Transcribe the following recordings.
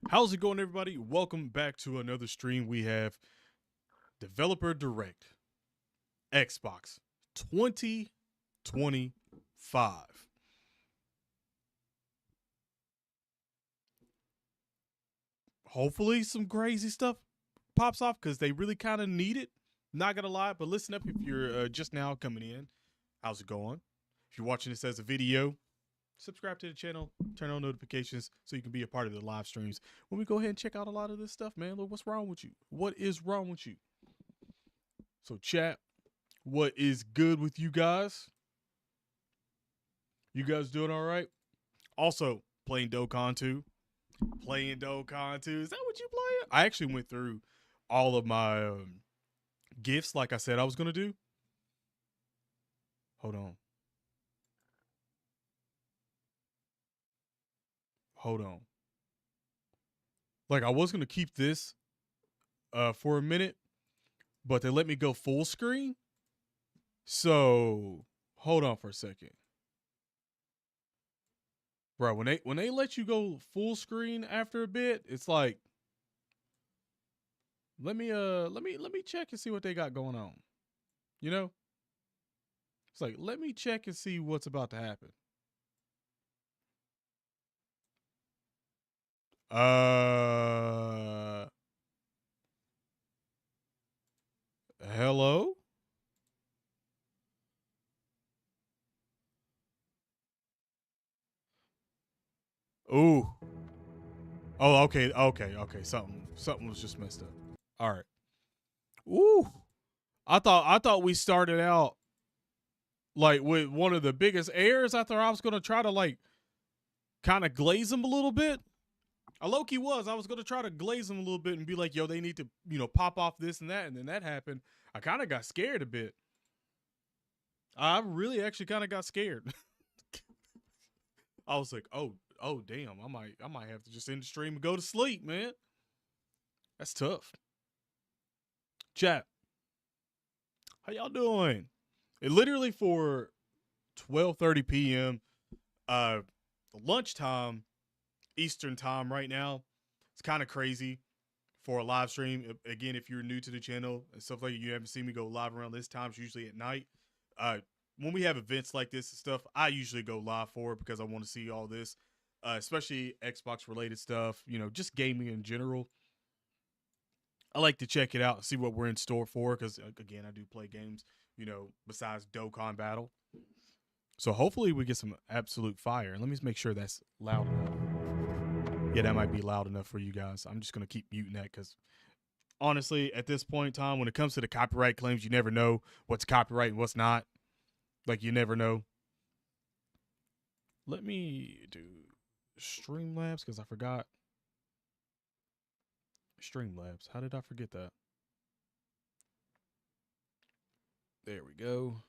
How's it going, everybody? Welcome back to another stream. We have Developer Direct Xbox 2025. Hopefully, some crazy stuff pops off because they really kind of need it. Not gonna lie, but listen up if you're just now coming in. How's it going? If you're watching this as a video, subscribe to the channel, turn on notifications so you can be a part of the live streams when we go ahead and check out a lot of this stuff, man. Look, what's wrong with you? What is wrong with you? So, chat, what is good with you guys? You guys doing all right? Also, playing Dokkan 2. Playing Dokkan 2. Is that what you playing? I actually went through all of my gifts like I said I was going to do. Hold on. Hold on. Like, I was going to keep this for a minute, but they let me go full screen. So, hold on for a second. Bro, when they let you go full screen after a bit, it's like let me check and see what they got going on. You know? It's like let me check and see what's about to happen. Hello? Ooh. Oh, okay. Something was just messed up. All right. Ooh. I thought we started out like with one of the biggest errors. I thought I was gonna try to like kind of glaze them a little bit. I low-key was. I was gonna try to glaze them a little bit and be like, yo, they need to, pop off this and that, and then that happened. I kind of got scared a bit. I really actually kind of got scared. I was like, oh damn, I might have to just end the stream and go to sleep, man. That's tough. Chat, how y'all doing? It literally for 12:30 p.m. Lunchtime Eastern time right now. It's kind of crazy for a live stream. Again, if you're new to the channel and stuff like that, you haven't seen me go live around this time. It's usually at night. When we have events like this and stuff, I usually go live for it because I want to see all this, especially Xbox related stuff, just gaming in general. I like to check it out and see what we're in store for because, again, I do play games, besides Dokkan Battle. So hopefully we get some absolute fire. Let me just make sure that's loud enough. Yeah, that might be loud enough for you guys. I'm just going to keep muting that because honestly, at this point in time, when it comes to the copyright claims, you never know what's copyright and what's not. Like, you never know. Let me do Streamlabs because I forgot. Streamlabs. How did I forget that? There we go.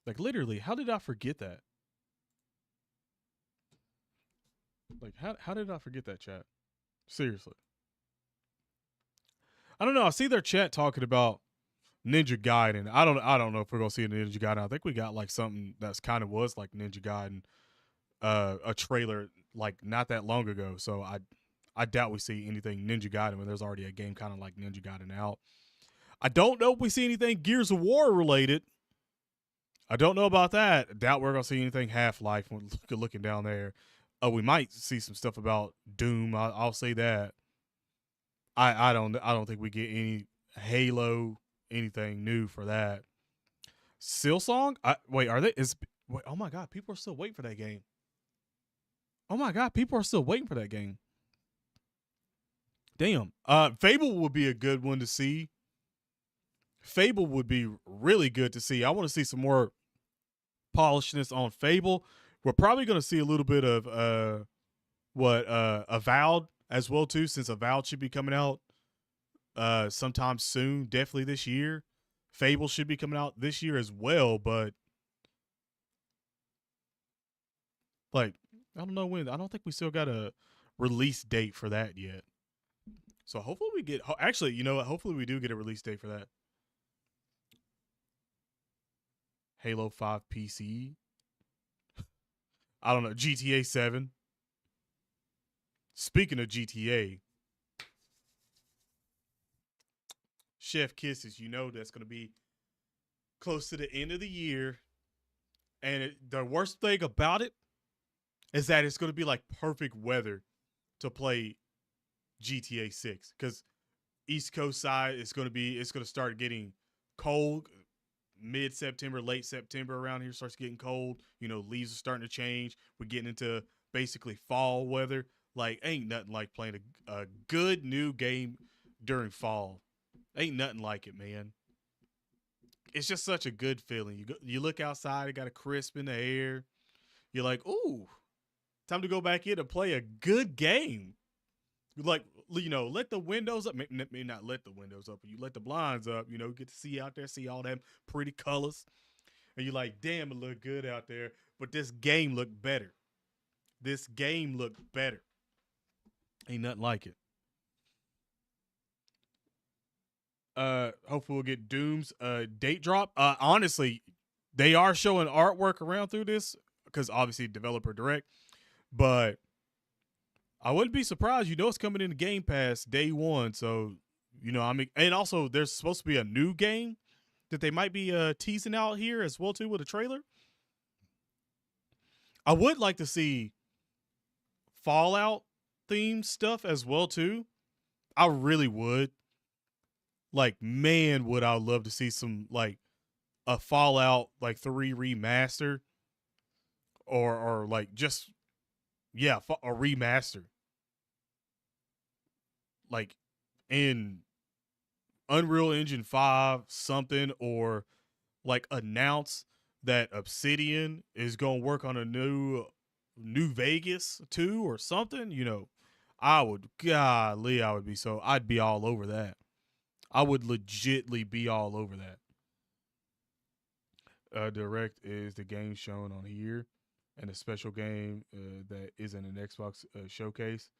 Like, literally, how did I forget that? Like, how did I forget that, chat? Seriously. I don't know. I see their chat talking about Ninja Gaiden. I don't know if we're gonna see a Ninja Gaiden. I think we got like something that's kind of was like Ninja Gaiden, a trailer like not that long ago. So I doubt we see anything Ninja Gaiden when there's already a game kind of like Ninja Gaiden out. I don't know if we see anything Gears of War related. I don't know about that. I doubt we're gonna see anything Half-Life when looking down there. We might see some stuff about Doom. I'll say that. I don't think we get any Halo anything new for that. Silsong? Wait, are they? Wait, oh my god, people are still waiting for that game. Oh my god, people are still waiting for that game. Damn. Fable would be a good one to see. Fable would be really good to see. I want to see some more polishness on Fable. We're probably going to see a little bit of Avowed as well too, since Avowed should be coming out sometime soon, definitely this year. Fable should be coming out this year as well, but like I don't know when. I don't think we still got a release date for that yet. So hopefully we get. Actually, you know what? Hopefully we do get a release date for that. Halo 5 PC. I don't know. GTA 7. Speaking of GTA, Chef Kisses, you know that's going to be close to the end of the year. And the worst thing about it is that it's going to be like perfect weather to play GTA 6 because East Coast side it's going to start getting cold mid September, late September around here starts getting cold. You know, leaves are starting to change. We're getting into basically fall weather. Like, ain't nothing like playing a good new game during fall. Ain't nothing like it, man. It's just such a good feeling. You look outside, it got a crisp in the air. You're like, ooh, time to go back in and play a good game. Like, you know, let the windows up. Maybe not let the windows up, but you let the blinds up. You know, get to see out there, see all them pretty colors, and you're like, damn, it look good out there. But this game looked better. This game looked better. Ain't nothing like it. Hopefully we'll get Doom's date drop. Honestly, they are showing artwork around through this because obviously developer direct, but I wouldn't be surprised. You know, it's coming into Game Pass day one, so you know, I mean, and also there's supposed to be a new game that they might be teasing out here as well too with a trailer. I would like to see Fallout themed stuff as well too. I really would. Like, man, would I love to see some like a Fallout like 3 remaster or like just yeah, a remaster. Like in Unreal Engine 5 something or like announce that Obsidian is going to work on a New Vegas 2 or something, you know, I would be so I'd be all over that. I would legitly be all over that. Direct is the game shown on here, and a special game that isn't an Xbox showcase.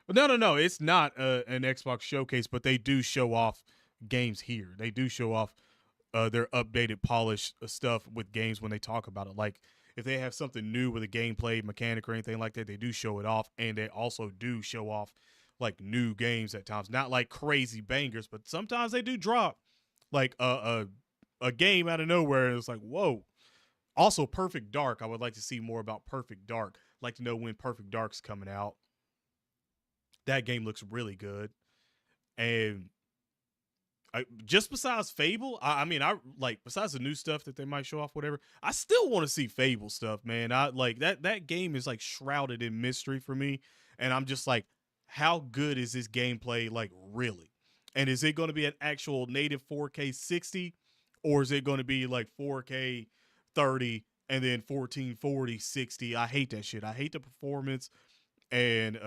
No. It's not an Xbox showcase, but they do show off games here. They do show off their updated, polished stuff with games when they talk about it. Like if they have something new with a gameplay mechanic or anything like that, they do show it off, and they also do show off like new games at times. Not like crazy bangers, but sometimes they do drop like a game out of nowhere, and it's like whoa. Also, Perfect Dark. I would like to see more about Perfect Dark. I'd like to know when Perfect Dark's coming out. That game looks really good, and just besides Fable, I mean, I like besides the new stuff that they might show off, whatever. I still want to see Fable stuff, man. I like that game is like shrouded in mystery for me, and I'm just like, how good is this gameplay? Like, really? And is it going to be an actual native 4K 60, or is it going to be like 4K 30 and then 1440 60? I hate that shit. I hate the performance and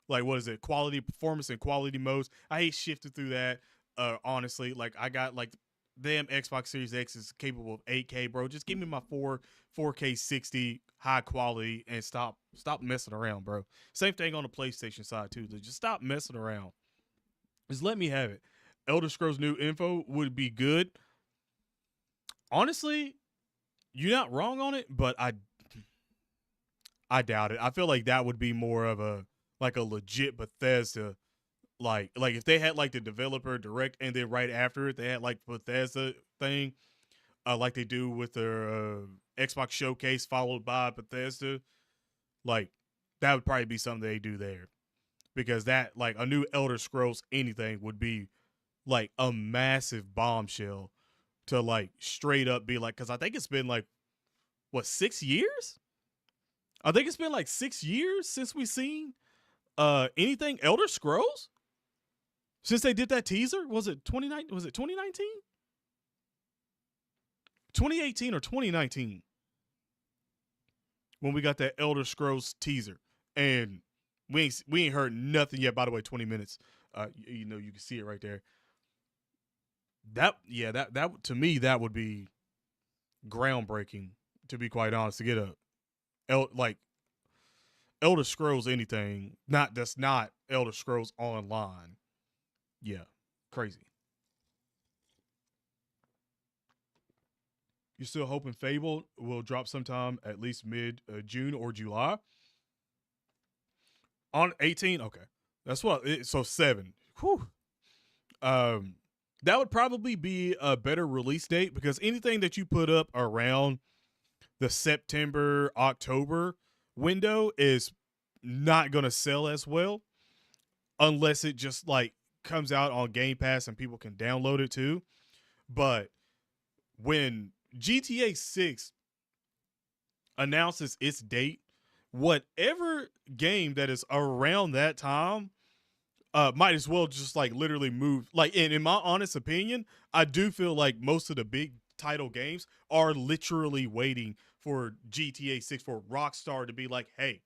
like what is it, quality performance and quality modes. I hate shifting through that. Honestly, like I got like damn Xbox Series X is capable of 8K, bro. Just give me my 4K 60 high quality and stop messing around, bro. Same thing on the PlayStation side too. Just stop messing around. Just let me have it. Elder Scrolls New Info would be good. Honestly, you're not wrong on it, but I doubt it. I feel like that would be more of a like a legit Bethesda, like if they had like the developer direct and then right after it they had like Bethesda thing, like they do with their Xbox showcase followed by Bethesda, like that would probably be something they do there because that like a new Elder Scrolls anything would be like a massive bombshell to like straight up be like, because I think it's been like what 6 years? I think it's been like 6 years since we seen anything Elder Scrolls since they did that teaser. Was it 2019? Was it 2019? 2018 or 2019 when we got that Elder Scrolls teaser, and we ain't heard nothing yet. By the way, 20 minutes. You know you can see it right there. That to me that would be groundbreaking. To be quite honest, to get like Elder Scrolls anything, not that's not Elder Scrolls Online. Yeah, crazy. You're still hoping Fable will drop sometime at least mid June or July. On 18, okay, that's what. So 7. Whew. Um, that would probably be a better release date because anything that you put up around the September October window is not going to sell as well unless it just like comes out on Game Pass and people can download it too. But when GTA 6 announces its date, whatever game that is around that time might as well just like literally move. Like, in my honest opinion, I do feel like most of the big title games are literally waiting for GTA 6 for Rockstar to be like, hey,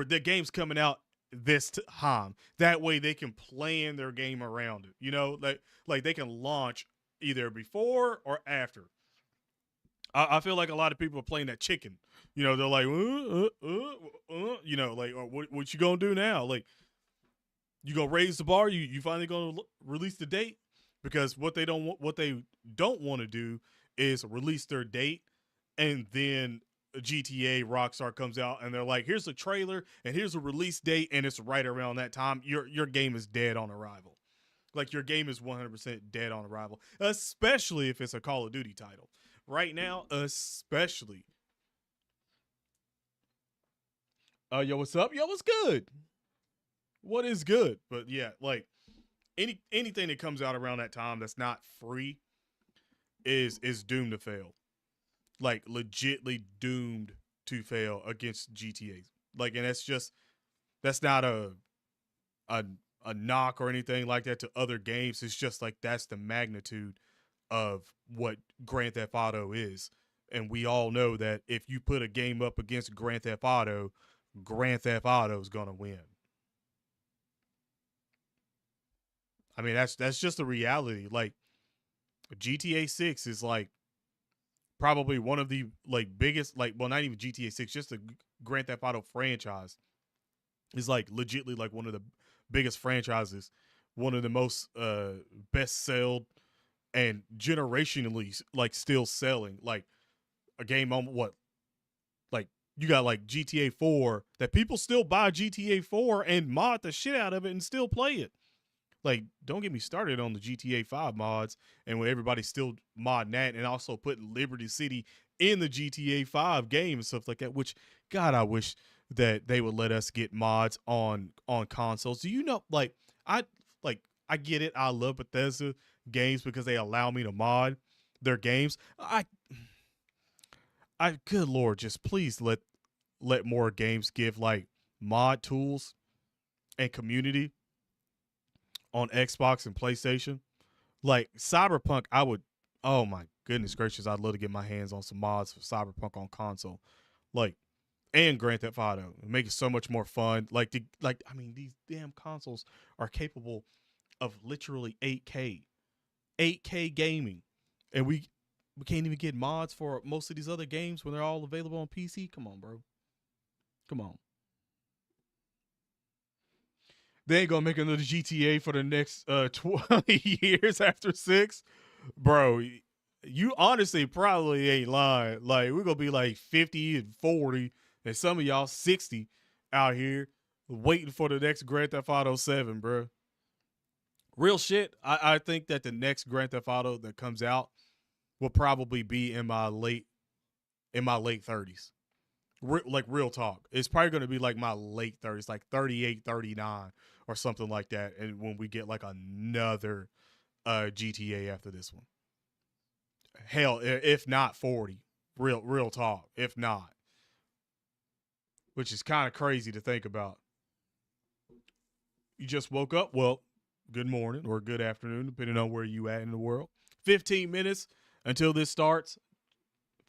the game's coming out this time. That way they can plan their game around it. You know, like they can launch either before or after. I feel like a lot of people are playing that chicken. You know, they're like, you know, like, what you gonna do now? Like, you gonna raise the bar? You finally gonna release the date? Because what they don't want to do is release their date and then GTA Rockstar comes out and they're like, here's a trailer and here's a release date and it's right around that time. Your game is dead on arrival. Like, your game is 100% dead on arrival, especially if it's a Call of Duty title. Right now, especially. Yo, what's up? Yo, what's good? What is good? But yeah, like anything that comes out around that time that's not free is doomed to fail. Like, legitly doomed to fail against GTA. Like, and that's not a a knock or anything like that to other games. It's just like that's the magnitude of what Grand Theft Auto is. And we all know that if you put a game up against Grand Theft Auto is gonna win. I mean, that's just the reality. Like, GTA 6 is like probably one of the like biggest, like, well, not even GTA 6, just the Grand Theft Auto franchise is like legitly like one of the biggest franchises, one of the most best sold and generationally like still selling. Like, a game on what, like, you got like GTA 4 that people still buy GTA 4 and mod the shit out of it and still play it. Like, don't get me started on the GTA 5 mods and when everybody's still modding that and also putting Liberty City in the GTA 5 game and stuff like that, which, God, I wish that they would let us get mods on consoles. Do you know, I like I get it. I love Bethesda games because they allow me to mod their games. I good lord, just please let more games give like mod tools and community on Xbox and PlayStation. Like Cyberpunk, I would. Oh my goodness gracious, I'd love to get my hands on some mods for Cyberpunk on console, like, and Grand Theft Auto. Make it so much more fun. I mean, these damn consoles are capable of literally 8K gaming, and we can't even get mods for most of these other games when they're all available on PC. Come on, bro. Come on. They ain't gonna make another GTA for the next 20 years after 6, bro. You honestly probably ain't lying. Like, we're gonna be like 50 and 40, and some of y'all 60 out here waiting for the next Grand Theft Auto 7, bro. Real shit. I think that the next Grand Theft Auto that comes out will probably be in my late 30s. Like, real talk, it's probably going to be like my late 30s, like 38, 39, or something like that, and when we get like another GTA after this one. Hell, if not 40. Real talk, if not. Which is kind of crazy to think about. You just woke up? Well, good morning or good afternoon, depending on where you at in the world. 15 minutes until this starts.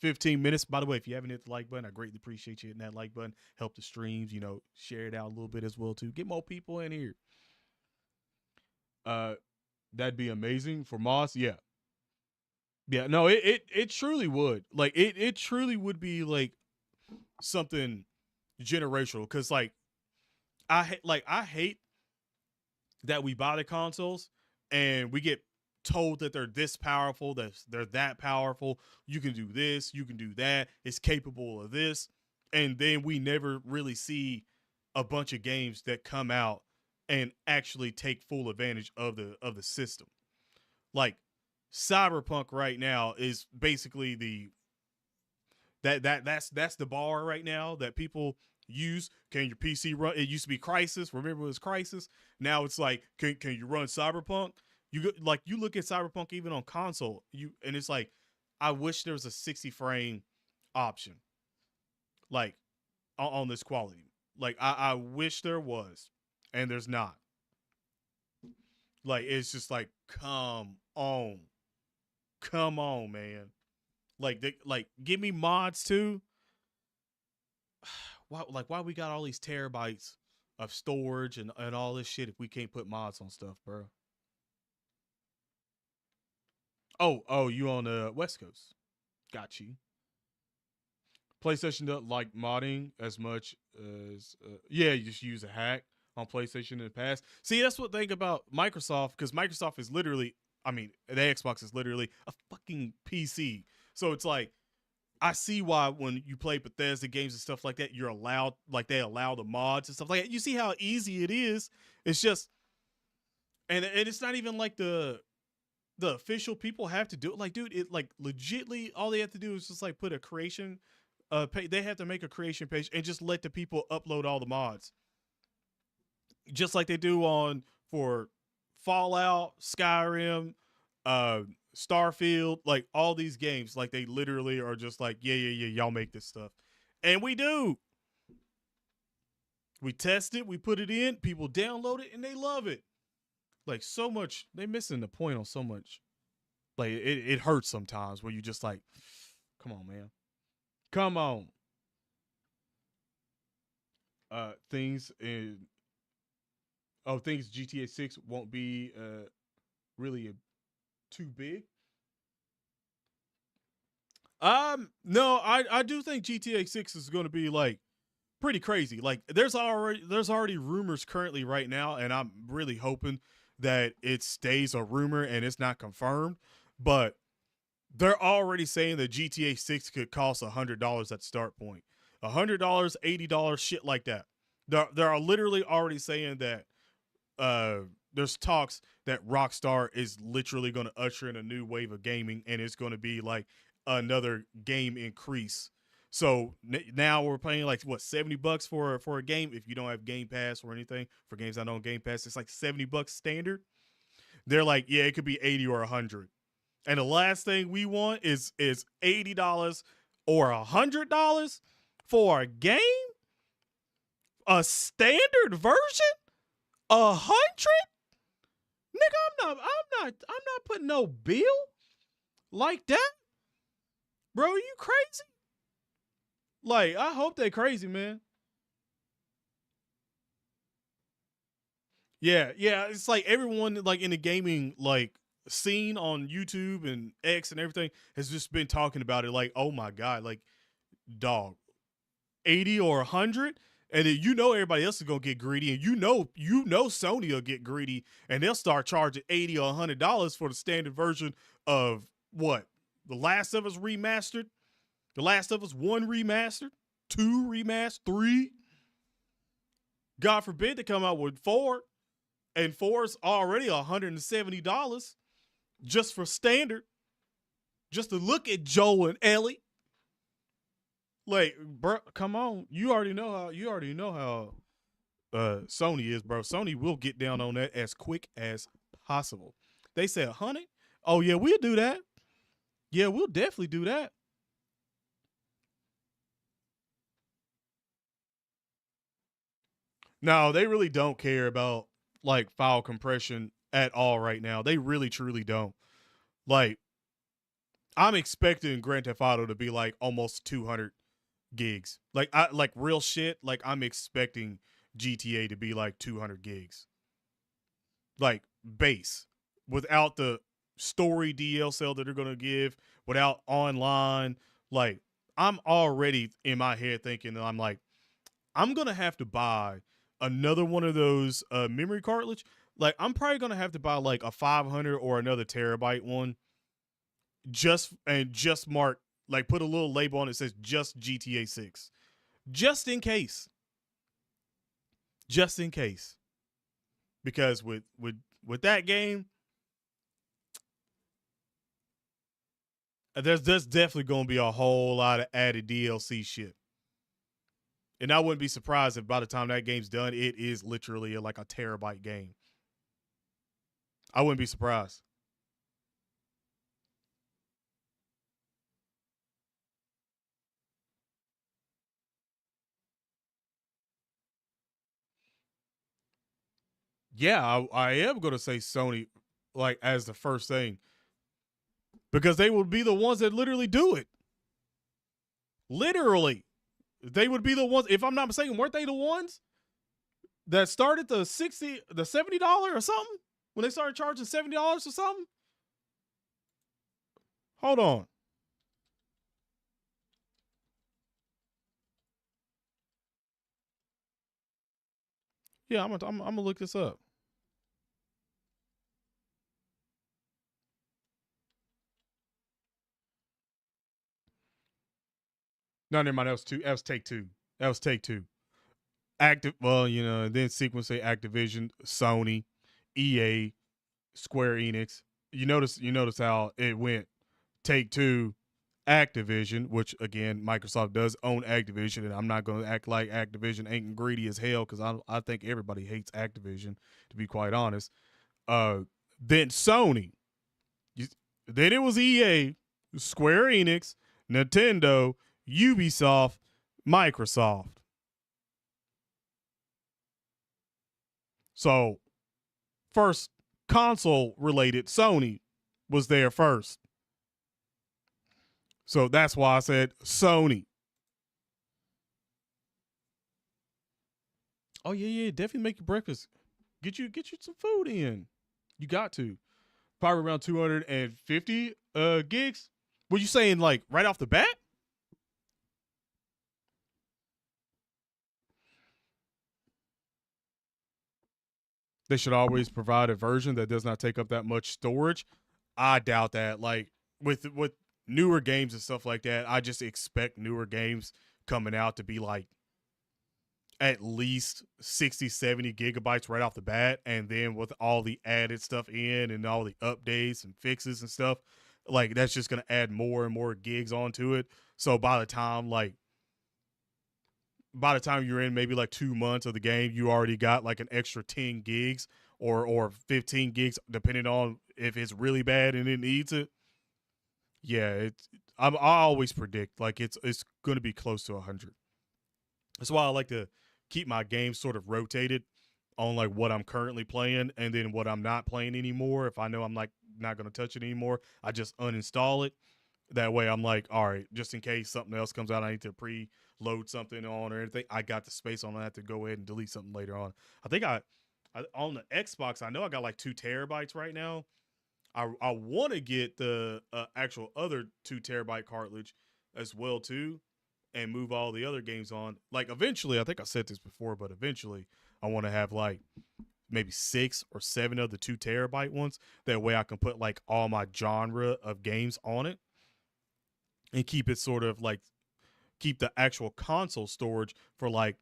15 minutes. By the way, if you haven't hit the like button, I greatly appreciate you hitting that like button. Help the streams, share it out a little bit as well too. Get more people in here. Uh, that'd be amazing for Moss. Yeah, yeah. No, it truly would. Like, it truly would be like something generational. Because like I hate that we buy the consoles and we get told that they're this powerful, that they're that powerful. You can do this, you can do that. It's capable of this, and then we never really see a bunch of games that come out and actually take full advantage of the system. Like Cyberpunk right now is basically the that's the bar right now that people use. Can your PC run? It used to be Crisis. Remember it was Crisis. Now it's like, can you run Cyberpunk? Like you look at Cyberpunk even on console, and it's like, I wish there was a 60 frame option, like on this quality. Like I wish there was, and there's not. Like it's just like, come on, man. Like give me mods too. Why we got all these terabytes of storage and all this shit if we can't put mods on stuff, bro? Oh, you on the West Coast? Got you. PlayStation doesn't like modding as much as yeah, you just use a hack on PlayStation in the past. See, that's what thing about Microsoft, because Microsoft is literally, I mean, the Xbox is literally a fucking PC. So it's like, I see why when you play Bethesda games and stuff like that, you're allowed, like they allow the mods and stuff like that. You see how easy it is. It's just, and it's not even like the official people have to do it. Like, dude, it like legitly all they have to do is just like put a creation page. They have to make a creation page and just let the people upload all the mods, just like they do on for Fallout, Skyrim, uh Starfield, like all these games. Like they literally are just like, yeah, y'all make this stuff. And we do. We test it, we put it in, people download it, and they love it. Like so much, they missing the point on so much. Like it hurts sometimes where you just like, come on, man. Come on. Things in things GTA 6 won't be really too big. No, I do think GTA 6 is going to be like pretty crazy. Like there's already rumors currently right now, and I'm really hoping that it stays a rumor and it's not confirmed. But they're already saying that GTA 6 could cost $100 at start point. $100, $80, shit like that. They're literally already saying that there's talks that Rockstar is literally going to usher in a new wave of gaming, and it's going to be like another game increase. So now we're paying like what, $70 for a game if you don't have Game Pass or anything. For games I know on Game Pass, it's like $70 standard. They're like, yeah, it could be 80 or 100. And the last thing we want is $80 or $100 for a game, a standard version, 100. Nigga, I'm not putting no bill like that, bro. Are you crazy? Like, I hope they crazy, man. Yeah. It's like everyone like in the gaming like scene on YouTube and X and everything has just been talking about it. Like, oh my god, like dog, 80 or 100, and then everybody else is gonna get greedy, and Sony will get greedy, and they'll start charging $80 or $100 for the standard version of what, The Last of Us remastered, The Last of Us 1 remastered, 2 remastered, 3. God forbid they come out with 4, and 4's already $170 just for standard, just to look at Joel and Ellie. Like, bro, come on. You already know how Sony is, bro. Sony will get down on that as quick as possible. They said 100. Oh yeah, we'll do that. Yeah, we'll definitely do that. No, they really don't care about like file compression at all right now. They really truly don't. Like, I'm expecting Grand Theft Auto to be like almost 200 gigs. Like, I like real shit. Like, I'm expecting GTA to be like 200 gigs. Like base, without the story DLC that they're going to give, without online. Like, I'm already in my head thinking that I'm like, I'm going to have to buy another one of those memory cartridge. Like, I'm probably going to have to buy like a 500 or another terabyte one, just mark, like put a little label on it that says just GTA 6, just in case. just in case. Because with that game, there's definitely gonna be a whole lot of added DLC shit. And I wouldn't be surprised if by the time that game's done, it is literally like a terabyte game. I wouldn't be surprised. Yeah, I am gonna say Sony like as the first thing because they would be the ones that literally do it. Literally, they would be the ones. If I'm not mistaken, weren't they the ones that started the $70 or something when they started charging $70 or something? Hold on. Yeah, I'm gonna look this up. No, never mind. That was two. That was take two. That was take two. Active. Well, then sequence say Activision, Sony, EA, Square Enix. You notice how it went. Take two, Activision, which again Microsoft does own Activision, and I'm not going to act like Activision ain't greedy as hell because I think everybody hates Activision, to be quite honest. Uh, then Sony, then it was EA, Square Enix, Nintendo, Ubisoft, Microsoft. So first console related, Sony was there first. So that's why I said Sony. Oh yeah, definitely make your breakfast. Get you some food in. You got to. Probably around 250 gigs. Were you saying like right off the bat? They should always provide a version that does not take up that much storage. I doubt that. Like with newer games and stuff like that, I just expect newer games coming out to be like at least 60, 70 gigabytes right off the bat. And then with all the added stuff in and all the updates and fixes and stuff, like that's just going to add more and more gigs onto it. So by the time you're in maybe like 2 months of the game, you already got like an extra 10 gigs or 15 gigs, depending on if it's really bad and it needs it. Yeah, I always predict like it's going to be close to 100. That's why I like to keep my games sort of rotated on like what I'm currently playing and then what I'm not playing anymore. If I know I'm like not going to touch it anymore, I just uninstall it. That way I'm like, all right, just in case something else comes out, I need to preload something on or anything. I got the space on that to go ahead and delete something later on. I think I on the Xbox, I know I got like 2 terabytes right now. I want to get the actual other 2 terabyte cartridge as well too, and move all the other games on. Like eventually, I think I said this before, but eventually I want to have like maybe 6 or 7 of the 2 terabyte ones. That way I can put like all my genre of games on it and keep it sort of like keep the actual console storage for like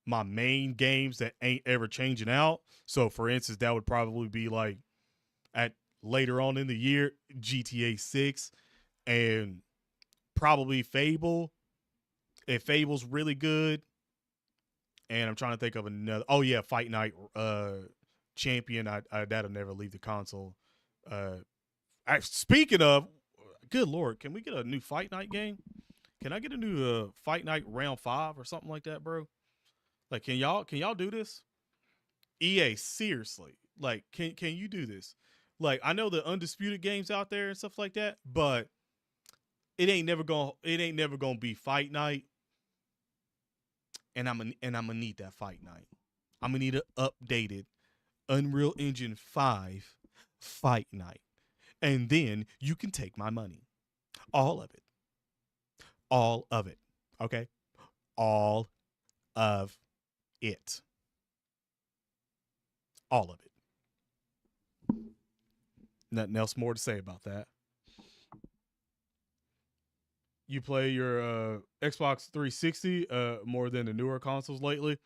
my main games that ain't ever changing out. So for instance, that would probably be like at later on in the year, GTA 6 and probably Fable. If Fable's really good, and I'm trying to think of another. Oh yeah, Fight Night Champion. I that'll never leave the console. Uh, speaking of, good lord, can we get a new Fight Night game? Can I get a new Fight Night Round 5 or something like that, bro? Like, can y'all do this? EA, seriously, like, can you do this? Like, I know the undisputed games out there and stuff like that, but it ain't never gonna be Fight Night, and I'm gonna need that Fight Night. I'm gonna need an updated Unreal Engine 5 Fight Night, and then you can take my money, all of it, all of it. Okay, all of it, all of it. Nothing else more to say about that. You play your Xbox 360 more than the newer consoles lately,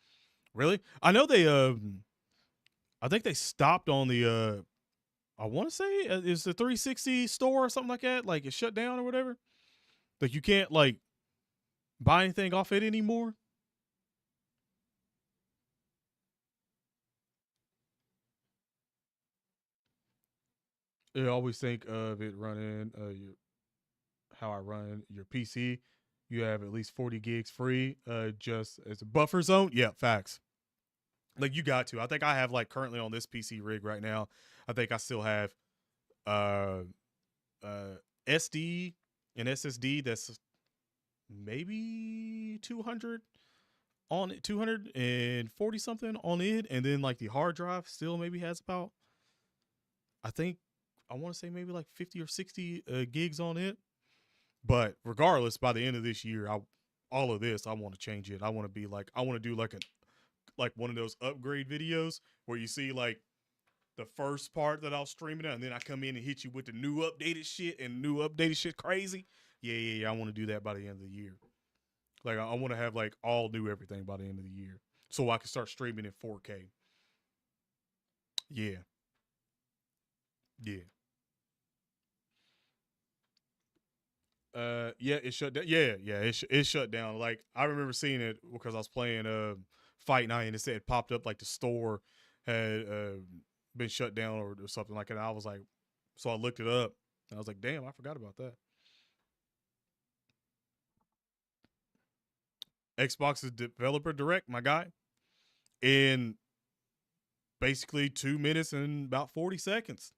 Really? I know they I think they stopped on the I want to say is the 360 store or something like that. Like it shut down or whatever. Like you can't like buy anything off it anymore. I always think of it running how I run your PC. You have at least 40 gigs free, just as a buffer zone. Yeah, facts. Like you got to. I think I have like currently on this PC rig right now. I think I still have uh uh SD and SSD that's maybe 200 on it, 240 something on it, and then like the hard drive still maybe has about, I think, I want to say maybe like 50 or 60 gigs on it. But regardless, by the end of this year, I all of this I want to change it. I want to be like, I want to do like one of those upgrade videos where you see like the first part that I'll stream it, and then I come in and hit you with the new updated shit, and new updated shit crazy. Yeah. I want to do that by the end of the year. Like I want to have like all new everything by the end of the year, so I can start streaming in 4K. Yeah, yeah. Yeah, it shut down. Yeah, it shut down. Like I remember seeing it because I was playing Fight Night, and it said it popped up like the store had been shut down or something like that. And I was like, so I looked it up, and I was like, damn, I forgot about that. Xbox is developer direct, my guy, in basically 2 minutes and about 40 seconds.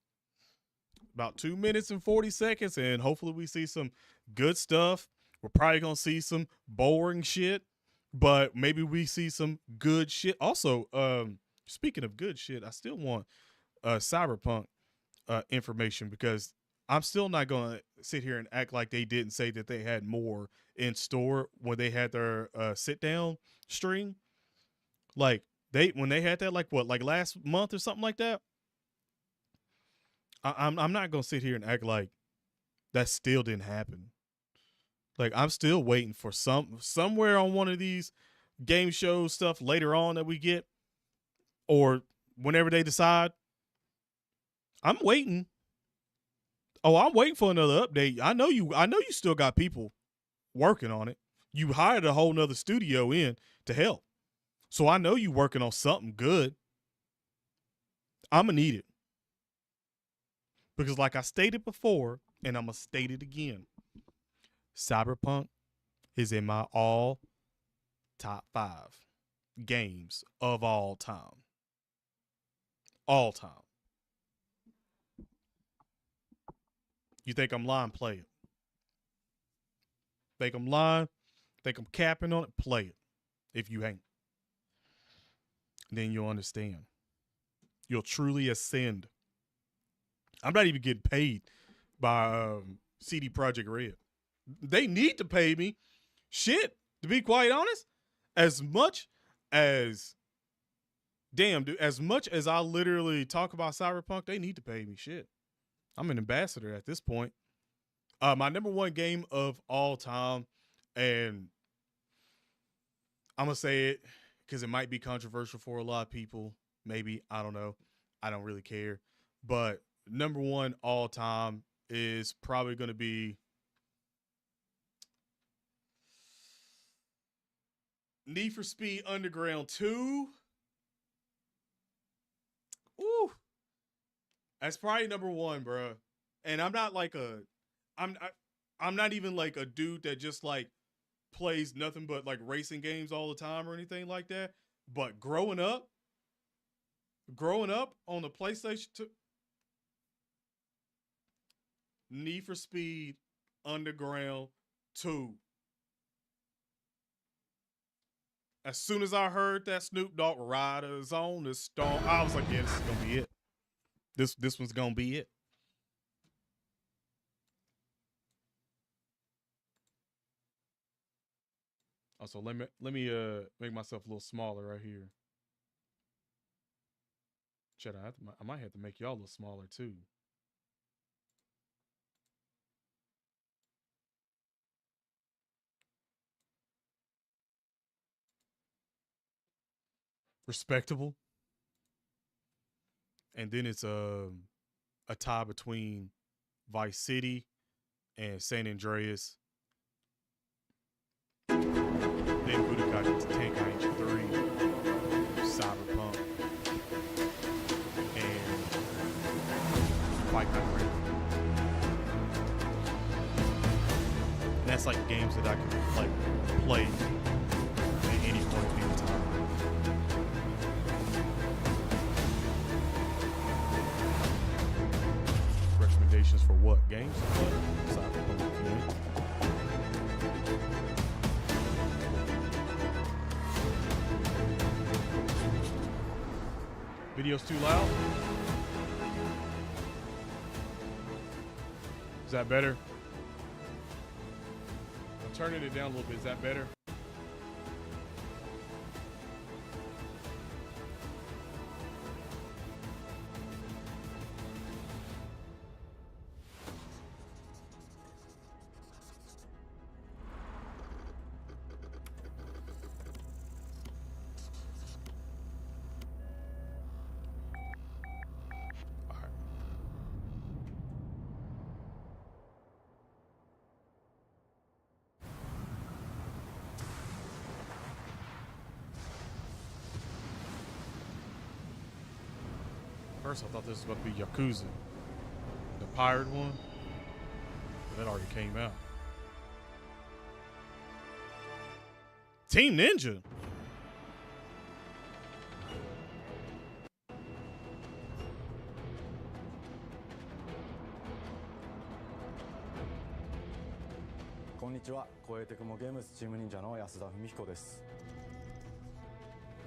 About 2 minutes and 40 seconds, and hopefully we see some good stuff. We're probably gonna see some boring shit, but maybe we see some good shit. Also, speaking of good shit, I still want Cyberpunk information, because I'm still not gonna sit here and act like they didn't say that they had more in store when they had their sit down stream. Like they when they had that, like what, like last month or something like that. I'm not gonna sit here and act like that still didn't happen. Like I'm still waiting for somewhere on one of these game show stuff later on that we get, or whenever they decide. I'm waiting. Oh, I'm waiting for another update. I know you still got people working on it. You hired a whole nother studio in to help. So I know you working on something good. I'm gonna need it. Because like I stated before, and I'm gonna state it again, Cyberpunk is in my all top 5 games of all time. All time. You think I'm lying? Play it. Think I'm lying? Think I'm capping on it? Play it. If you ain't, then you'll understand. You'll truly ascend. I'm not even getting paid by CD Projekt Red. They need to pay me. Shit, to be quite honest, as much as damn, dude, as much as I literally talk about Cyberpunk, they need to pay me. Shit, I'm an ambassador at this point. My number one game of all time, and I'm gonna say it because it might be controversial for a lot of people. Maybe, I don't know. I don't really care. But number one all time is probably gonna be Need for Speed Underground 2. Ooh, that's probably number one, bro. And I'm not like a, I'm I, I'm not even like a dude that just like plays nothing but like racing games all the time or anything like that. But growing up on the PlayStation 2, Need for Speed Underground 2. As soon as I heard that Snoop Dogg Riders on the Storm, I was like, yeah, this is gonna be it. This one's gonna be it. Also, let me make myself a little smaller right here. Chat, I might have to make y'all a little smaller too. respectable. And then it's a tie between Vice City and San Andreas. Then Budokai gets Tenkaichi 3, Cyberpunk, and Fight Night Rain. And that's like games that I can like play at any point in time. Recommendations for what games? Cyberpunk, okay. Video's too loud? Is that better? I'm turning it down a little bit. Is that better? First, I thought this was about to be Yakuza, the pirate one, but that already came out. Team Ninja. Konnichiwa, Koei Tecmo Games チーム忍者の安田文彦です。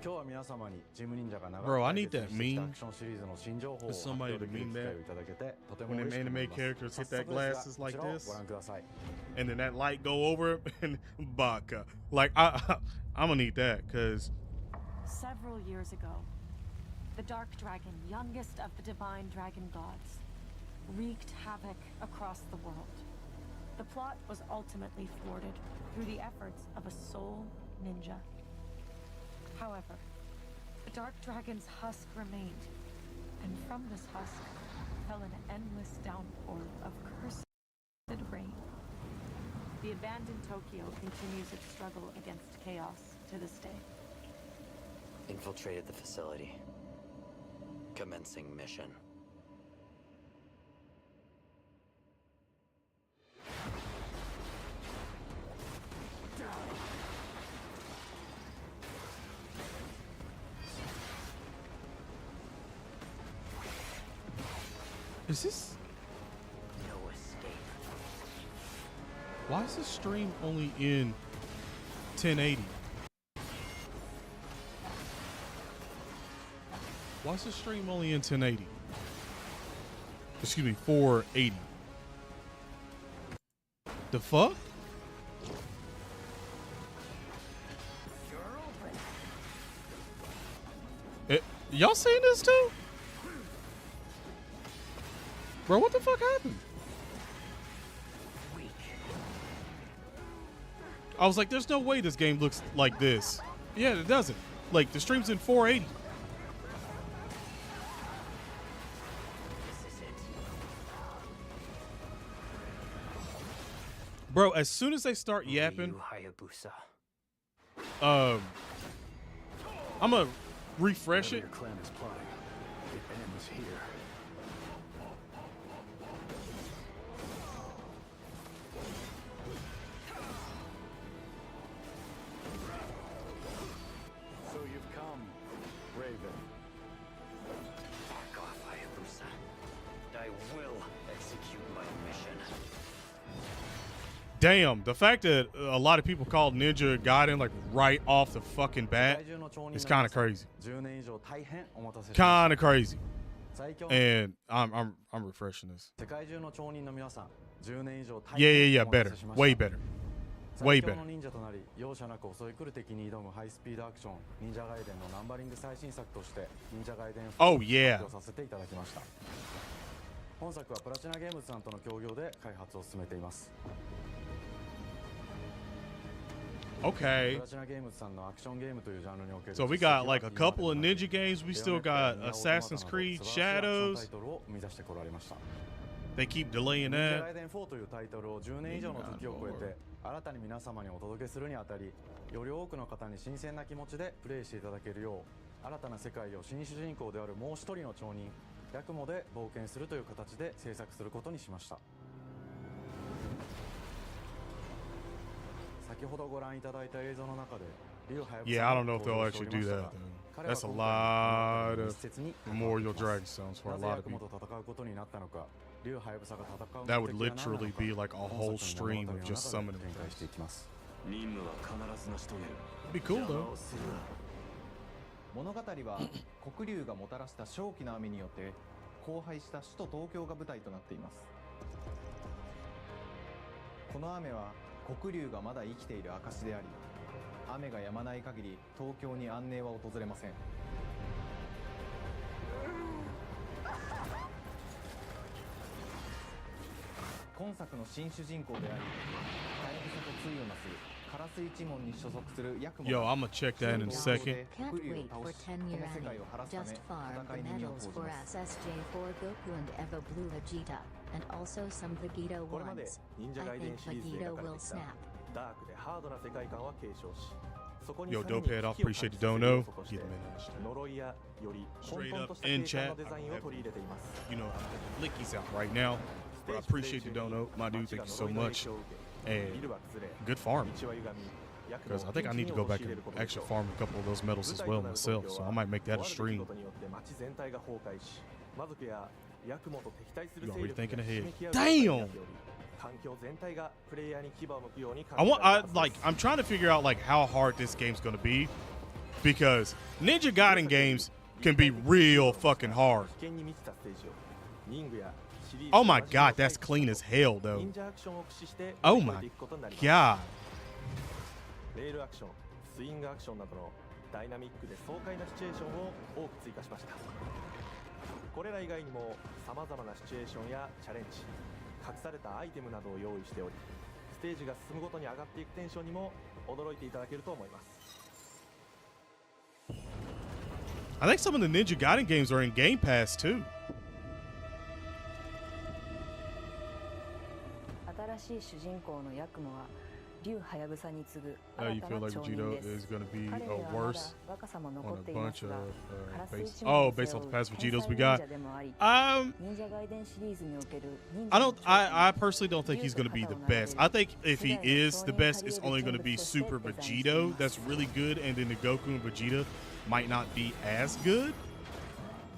今日は皆様にチーム忍者が長く Bro, I need that meme. アクションシリーズの新情報を For somebody to meme that. いただけてとても When 嬉 them しく思い anime ます。 characters hit that 早速です glasses like が、こちらを this, ご覧ください。 and then that light go over it, and baka. Like I'm gonna need that, cause Several years ago, the Dark Dragon, youngest of the divine dragon gods, wreaked havoc across the world. The plot was ultimately thwarted through the efforts of a sole ninja. However, the Dark Dragon's husk remained, and from this husk fell an endless downpour of cursed rain. The abandoned Tokyo continues its struggle against chaos to this day. Infiltrated the facility. Commencing mission. is this? No escape. Why is this stream only in 1080? Why is this stream only in 1080? Excuse me, 480. The fuck? Y'all seen this too? Bro, what the fuck happened? I was like, there's no way this game looks like this. Yeah, it doesn't. Like, the stream's in 480. Bro, as soon as they start yapping, I'm gonna refresh it. Your clan is plotting. It ends here. So you've come, Raven. Back off, Hayabusa. I will execute my mission. Damn, the fact that a lot of people called Ninja Gaiden like right off the fucking bat is kind of crazy. Kind of crazy. And I'm refreshing this. Yeah, better. Way better. Way better. Oh yeah. 本作はプラチナゲームズさんとの協業で開発を進めています。Okay. So we got like a couple of ninja games. We still got Assassin's Creed Shadows. They keep delaying that. 新たに皆様にお届けするにあたり、より多くの方に新鮮な気持ちでプレイしていただけるよう、新たな世界を新主人公であるもう一人の町人、ヤクモで冒険するという形で制作することにしました。先ほどご覧いただいた映像の中で、Yeah, I don't know if they'll actually do that. That's a lot of Memorial Dragonstones for a lot of people. That would literally be like a whole stream of just summoning things. It'd be cool though. 物語は黒龍がもたらした正気な雨によって荒廃した首都東京が舞台となっています。この雨は黒龍がまだ生きている証であり、雨が止まない限り東京に安寧は訪れません。今作の新主人公であり、ハヤブサと対をなすカラス一門に所属するヤクモ。 Yo, I'm gonna check that in a second. Can't wait for 10 year anime. Just farm the medals for SSJ4 Goku and Eva Blue Vegeta, and also some Vegeta ones. I think Vegeta will snap. Yo, Dopehead, I appreciate the dono. Get them in. Straight up in chat. You know, Licky's out right now. But I appreciate the dono. My dude, thank you so much. And good farm. Because I think I need to go back and actually farm a couple of those medals as well myself. So I might make that a stream. You already thinking ahead. Damn! I'm trying to figure out like how hard this game's gonna be, because Ninja Gaiden games can be real fucking hard. Oh my god, that's clean as hell though. Oh my god. レールアクション、スイングアクションなどのダイナミックで爽快なシチュエーションを多く追加しました。これら以外にも様々なシチュエーションやチャレンジ、隠されたアイテムなどを用意しており、ステージが進むごとに上がっていくテンションにも驚いていただけると思います。I think some of the Ninja Gaiden games are in Game Pass too. 新しい主人公のヤクモは竜ハヤブサに次ぐ You 新た feel な like 町 Vegito 人で is す。 going to be 彼にはまだ worse 若さも残 on っ a ていま bunch す of が、カラス base. 一門 Oh, を背 based 負 off う the past 天 Vegetos 才 we 忍 got. 者でもあり、 Um, 忍者ガイデンシリーズにおける忍 I 者の don't. 頂点 I personally don't think he's going to be the best. I think if he is the best, it's only going to be Super Vegito. That's really good, and then the Goku and Vegeta might not be as good,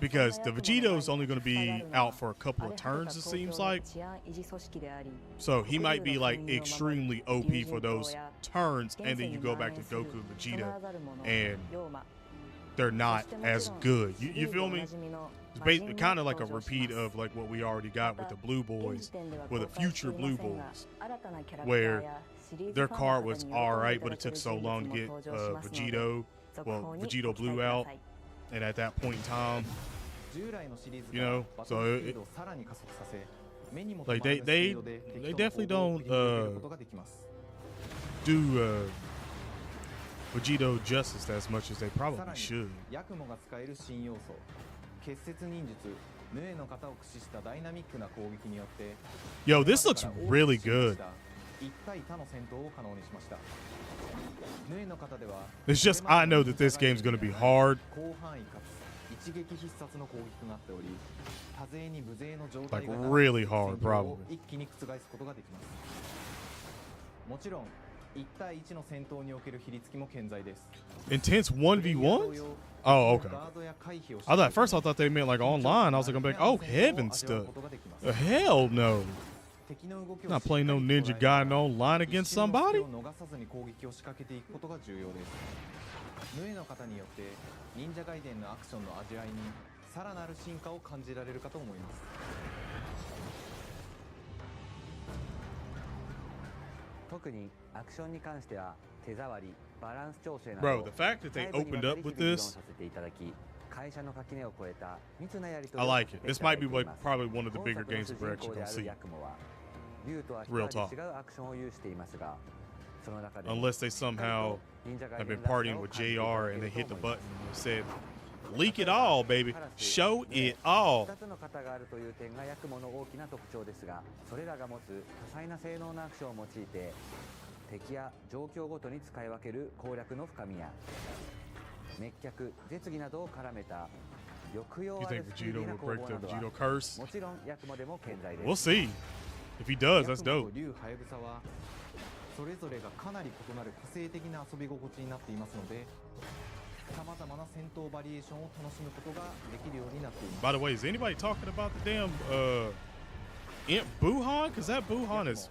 because the Vegito is only going to be out for a couple of turns, it seems like. So he might be like extremely OP for those turns, and then you go back to Goku and Vegeta, and they're not as good. You feel me? It's kind of like a repeat of like what we already got with the Blue Boys, with the future Blue Boys, where their card was alright, but it took so long to get Vegito, well, Vegito Blue out, and at that point in time, you know, so like they definitely don't do Vegito justice as much as they probably should. 結節忍術ヌエの型を駆使したダイナミックな攻撃によって Yo, this looks really good. 一対他の戦闘を可能にしました。ヌエの型では It's just I know that this game's gonna be hard. 広範囲かつ一撃必殺の攻撃となっており、多勢に無勢の状態 Like が really hard, probably. 一気に覆すことができます。もちろん1対1の戦闘における比率も健在です。 Intense 1v1? Oh, okay. I thought at first I thought they meant like online. I was like, I'm like, oh heaven stuff. Hell no. Not playing no Ninja Gaiden online against somebody. 逃さずに攻撃を仕掛けていくことが重要です。ヌエの方によって忍者ガイデンのアクションの味わいにさらなる進化を感じられるかと思います。特にアクションに関しては手触り、バランス調整など Bro, the fact that they opened up with this, I like it. This might be like probably one of the bigger games we're actually gonna see. Real talk. unless they somehow have been partying with JR and they hit the button and said, leak it all, baby. Show it all. 2つの型があるという点がヤクモの大きな特徴ですが、それらが持つ多彩な性能のアクションを用いて敵や状況ごとに使い分ける攻略の深みや滅却、絶技などを絡めた抑揚 You あ think るスピーディー Vegito な will 攻 break 防 the などは Vegito curse? もちろんヤクモでも健在です。 We'll see. If he does, that's ヤクモ dope. と竜ハヤブサはそれぞれがかなり異なる個性的な遊び心地になっていますので、さまざまな戦闘バリエーションを楽しむことができるようになっています。 By the way, is anybody talking about the damn Imp Buhan? Because that Buhan is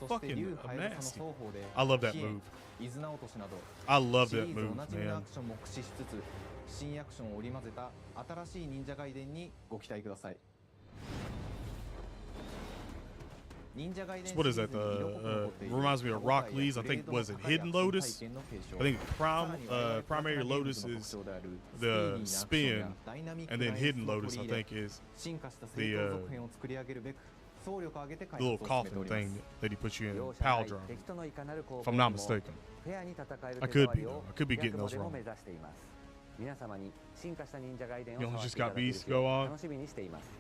そして fucking 竜ハヤブ nasty. サの双方で I love that 飛燕 move. 伊豆直落としなど I love シ that リーズお move, なじみのア man. クションも駆使しつつ新アクションを織り交ぜた新しい忍者ガイデンにご期待ください。忍者ガイデン What is that? Reminds me of Rock Lee's. I think, was it Hidden Lotus? I think Primary Lotus is the spin, and then Hidden Lotus, I think, is 進化したthe 戦闘続編を作り上げるべく総力を挙げて開 the 発 little を進めており coffin ます。 thing that he puts you in 両者 Pal 内 Drum. 敵とのいかなる攻 If 防 I'm に not も mistaken. フェアに戦える I 手 could 触 be り though. を I could be ヤ getting クモ those でも wrong. 目指しています。皆様に進化した忍者ガイデンを You 触 know, って just いた got だける beasts 日を go on. 楽しみにしています。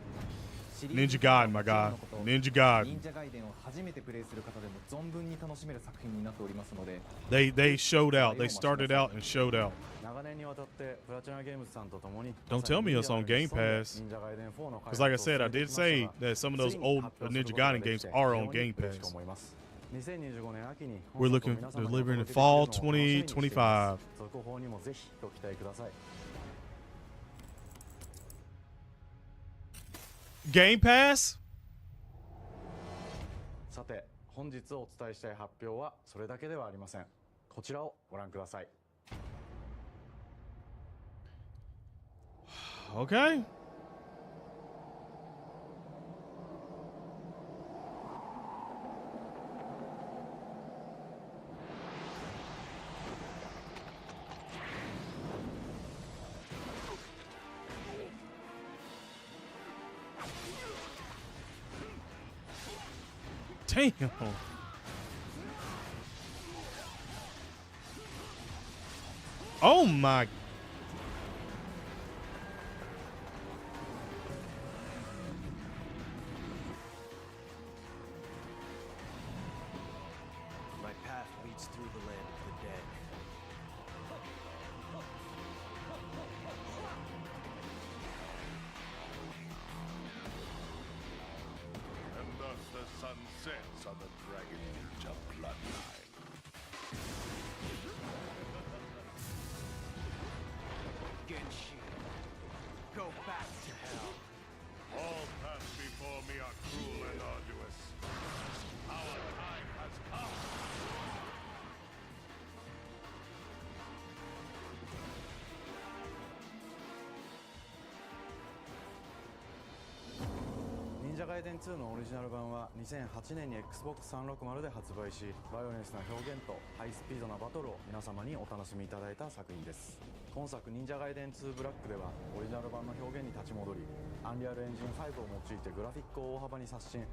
Ninja Gaiden, my guy. Ninja Gaiden. 忍者ガイデンを初めてプレイする方でも存分に楽しめる作品になっておりますので、 They showed out. They started out and showed out. 長年にわたってプラチナゲームズさんと共に Don't tell me it's on Game Pass. 忍者ガイデン4の開 Because 発 like I を said, 進 I めて did きました say が that some of those ついに old 発表する Ninja ことが Gaiden で games きて are on 非常に Game 嬉しく Pass. 思います。2025年秋に We're looking 本作を皆様に delivering in お届けできる fall のを楽しみにしています。 2025. 続報にもぜひご期待ください。 Game Pass? さて、本日お伝えしたい発表はそれだけではありません。こちらをご覧ください。 Okay. Damn. Oh my. My path leads through the land of the dead. And thus the sun sets on the Dragon Ninja bloodline. Genshin, go back to hell. All paths before me are cruel and arduous. Our time has come. 忍者ガイデン2のオリジナル版は2008年に Xbox360 で発売し、バイオレンスな表現とハイスピードなバトルを皆様にお楽しみいただいた作品です。今作忍者ガイデン2ブラックではオリジナル版の表現に立ち戻り、アンリアルエンジン5を用いてグラフィックを大幅に刷新、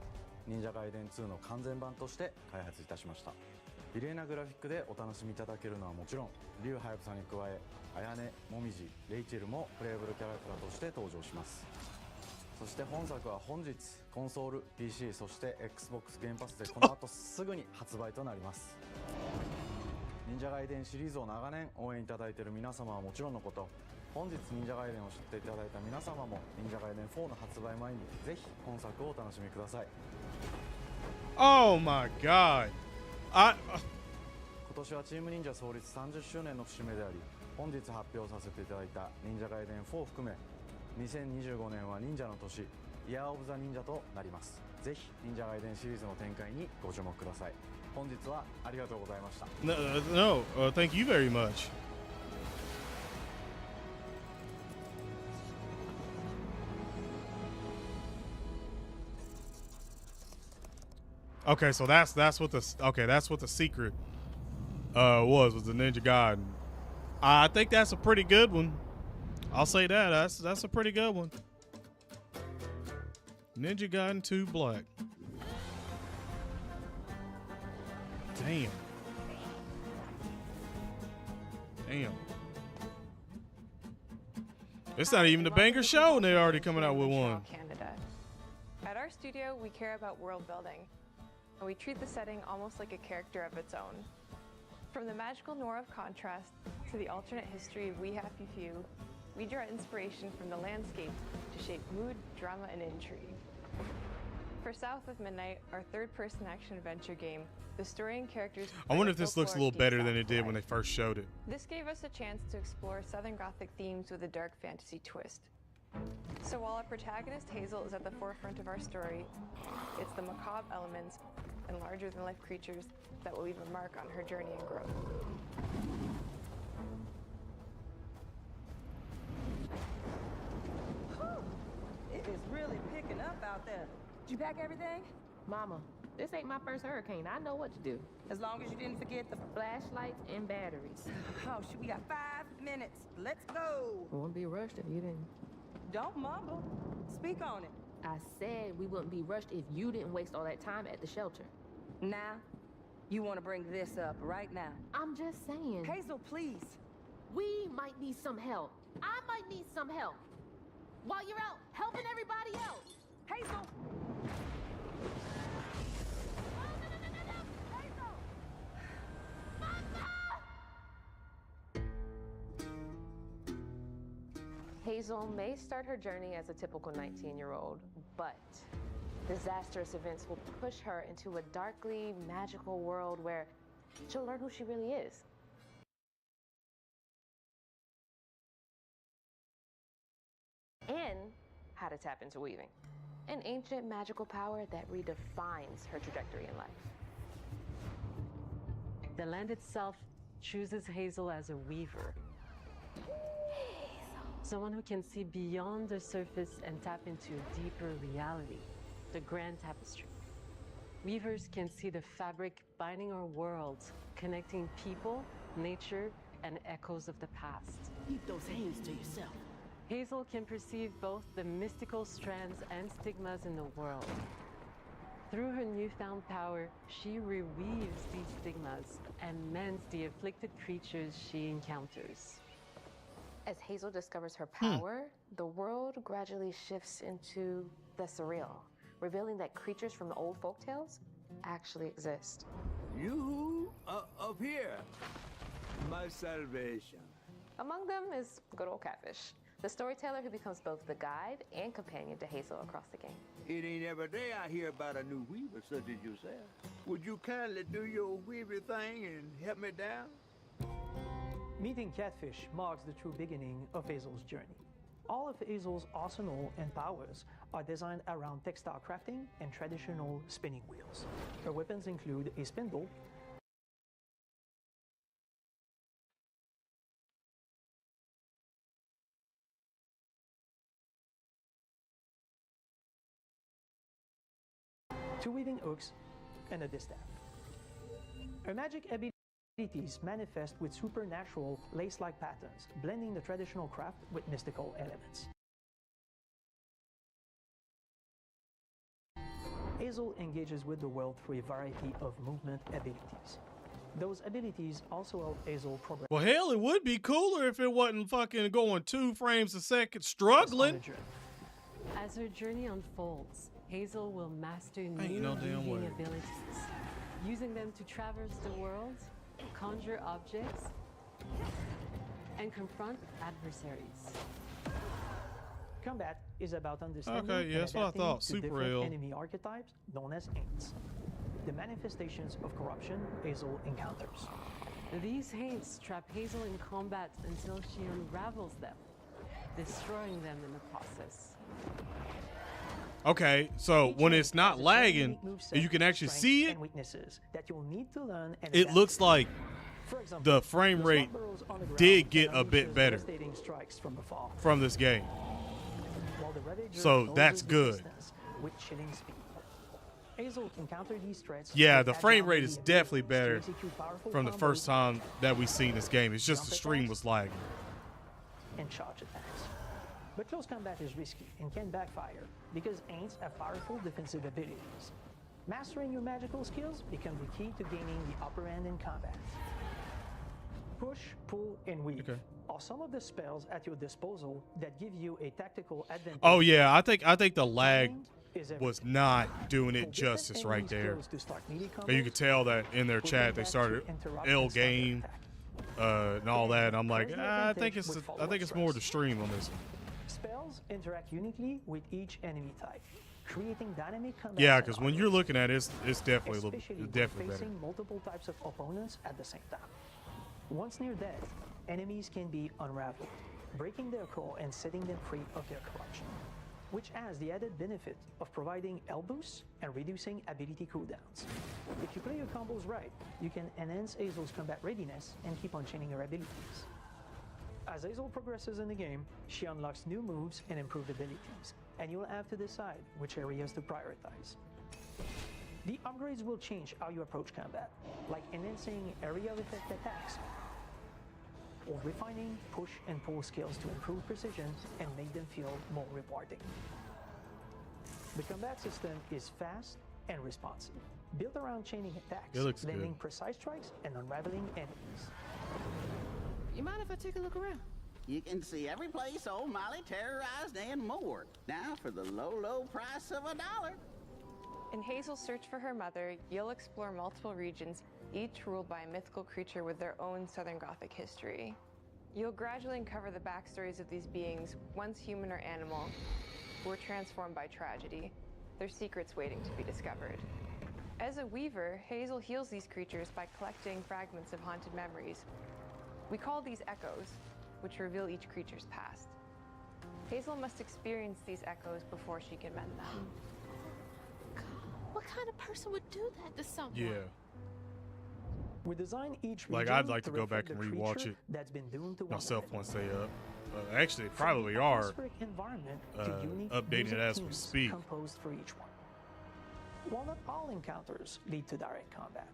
忍者ガイデン2の完全版として開発いたしました。綺麗なグラフィックでお楽しみいただけるのはもちろん、竜ハヤブサに加え、あやね、もみじ、レイチェルもプレイブルキャラクターとして登場します。そして本作は本日コンソール PC そして Xbox ゲームパスでこの後すぐに発売となります。忍者ガイデンシリーズを長年応援いただいている皆様はもちろんのこと、本日忍者ガイデンを知っていただいた皆様も忍者ガイデン4の発売前にぜひ本作をお楽しみください。 Oh my god. 今年はチーム忍者創立30周年の節目であり、本日発表させていただいた忍者ガイデン4を含め2025年は忍者の年、イヤーオブザ忍者となります。ぜひ忍者ガイデンシリーズの展開にご注目ください。本日はありがとうございました。 No, thank you very much. Okay, so that's what the secret was the Ninja Gaiden. I think that's a pretty good one. I'll say that. That's a pretty good one. Ninja Gaiden 2 Black. Damn. Damn. It's not even a banger show, and they're already coming out with one. Canada. At our studio, we care about world building, and we treat the setting almost like a character of its own. From the magical noir of contrast to the alternate history of We Happy Few, we draw inspiration from the landscape to shape mood, drama, and intrigue. For South of Midnight, our third-person action-adventure game, the story and characters... I wonder if this looks a little better than it did when they first showed it. This gave us a chance to explore Southern Gothic themes with a dark fantasy twist. So while our protagonist Hazel is at the forefront of our story, it's the macabre elements and larger-than-life creatures that will leave a mark on her journey and growth. It is really picking up out there. Did you pack everything? Mama, this ain't my first hurricane. I know what to do. As long as you didn't forget the Flashlights and batteries. Oh, shoot, we got 5 minutes. Let's go. Wouldn't be rushed if you didn't. Don't mumble. Speak on it. I said we wouldn't be rushed if you didn't waste all that time at the shelter. Now, you want to bring this up right now. I'm just saying. Hazel, please. We might need some help. I might need some help. While you're out helping everybody else. Hazel! Hazel may start her journey as a typical 19-year-old, but disastrous events will push her into a darkly magical world where she'll learn who she really is. And how to tap into weaving, an ancient magical power that redefines her trajectory in life. The land itself chooses Hazel as a weaver. Someone who can see beyond the surface and tap into a deeper reality, the grand tapestry. Weavers can see the fabric binding our world, connecting people, nature, and echoes of the past. Keep those hands to yourself. Hazel can perceive both the mystical strands and stigmas in the world. Through her newfound power, she reweaves these stigmas and mends the afflicted creatures she encounters. As Hazel discovers her power, the world gradually shifts into the surreal, revealing that creatures from the old folktales actually exist. You up here, my salvation. Among them is good old Catfish, the storyteller who becomes both the guide and companion to Hazel across the game. It ain't every day I hear about a new weaver such as yourself. Would you kindly do your weavy thing and help me down? Meeting Catfish marks the true beginning of Hazel's journey. All of Hazel's arsenal and powers are designed around textile crafting and traditional spinning wheels. Her weapons include a spindle, two weaving hooks, and a distaff. Her magic abilities manifest with supernatural lace-like patterns, blending the traditional craft with mystical elements. Hazel engages with the world through a variety of movement abilities. Those abilities also help Hazel progress. Well, hell, it would be cooler if it wasn't fucking going 2 frames a second, struggling. As her journey unfolds, Hazel will master new damn weaving way. abilities, using them to traverse the world, conjure objects, and confront adversaries. Combat is about understanding Okay, yeah, and that's what I adapting thought. to Super different real. enemy archetypes known as Aints, the manifestations of corruption Hazel encounters. These haints trap Hazel in combat until she unravels them, destroying them in the process. Okay, so when it's not lagging, and you can actually see it, And weaknesses that you'll need to learn and it adapt looks to. like For example, the frame rate slug-burrows on the ground did get can a bit unleash better devastating strikes from afar, from this game. while the Ravager So closes that's the good. distance with chilling speed. Hazel can counter these threats. Yeah, with the frame rate agility is and definitely abilities to better execute powerful from the combos first time that we've seen this game. It's just the stream was lagging. and charge attacks. But close combat is risky and can backfire because Aints have powerful defensive abilities. Mastering your magical skills becomes the key to gaining the upper hand in combat. Push, pull, and weave Okay. are some of the spells at your disposal that give you a tactical advantage. Oh yeah, I think the lag is was not doing it justice right there. And you could tell that in their chat they started L game and all that. I'm like, I think it's more the stream on this one. Spells interact uniquely with each enemy type, creating dynamic combat. Yeah, because when you're looking at it, it's definitely a little, especially it's definitely when better. facing multiple types of opponents at the same time. Once near death, enemies can be unraveled, breaking their core and setting them free of their corruption, which has the added benefit of providing L boosts and reducing ability cooldowns. If you play your combos right, you can enhance Hazel's combat readiness and keep on chaining her abilities. As Hazel progresses in the game, she unlocks new moves and improved abilities, and you'll have to decide which areas to prioritize. The upgrades will change how you approach combat, like enhancing area effect attacks, or refining push and pull skills to improve precision and make them feel more rewarding. The combat system is fast and responsive, built around chaining attacks, It looks landing good. precise strikes and unraveling enemies. You mind if I take a look around? You can see every place old Molly terrorized and more. Now for the low, low price of $1. In Hazel's search for her mother, you'll explore multiple regions, each ruled by a mythical creature with their own Southern Gothic history. You'll gradually uncover the backstories of these beings, once human or animal, who were transformed by tragedy, their secrets waiting to be discovered. As a weaver, Hazel heals these creatures by collecting fragments of haunted memories. We call these echoes, which reveal each creature's past. Hazel must experience these echoes before she can mend them. What kind of person would do that to someone? Yeah. We design each Like, region I'd like to go reflect back and the rewatch creature it that's been doomed to myself wonder. once they actually probably are Atmospheric environment to unique updating music it as we themes speak. composed for each one. While not all encounters lead to direct combat,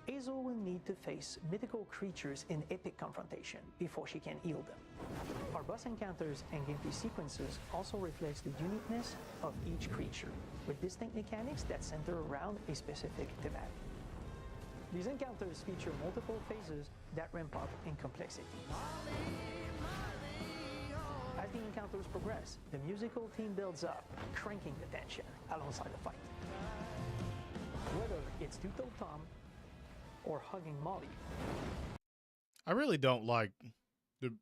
Hazel will need to face mythical creatures in epic confrontation before she can heal them. Our boss encounters and gameplay sequences also reflects the uniqueness of each creature, with distinct mechanics that center around a specific thematic. These encounters feature multiple phases that ramp up in complexity. As the encounters progress, the musical theme builds up, cranking the tension alongside the fight. Whether it's Two-Toed Tom or hugging Molly. I really don't like the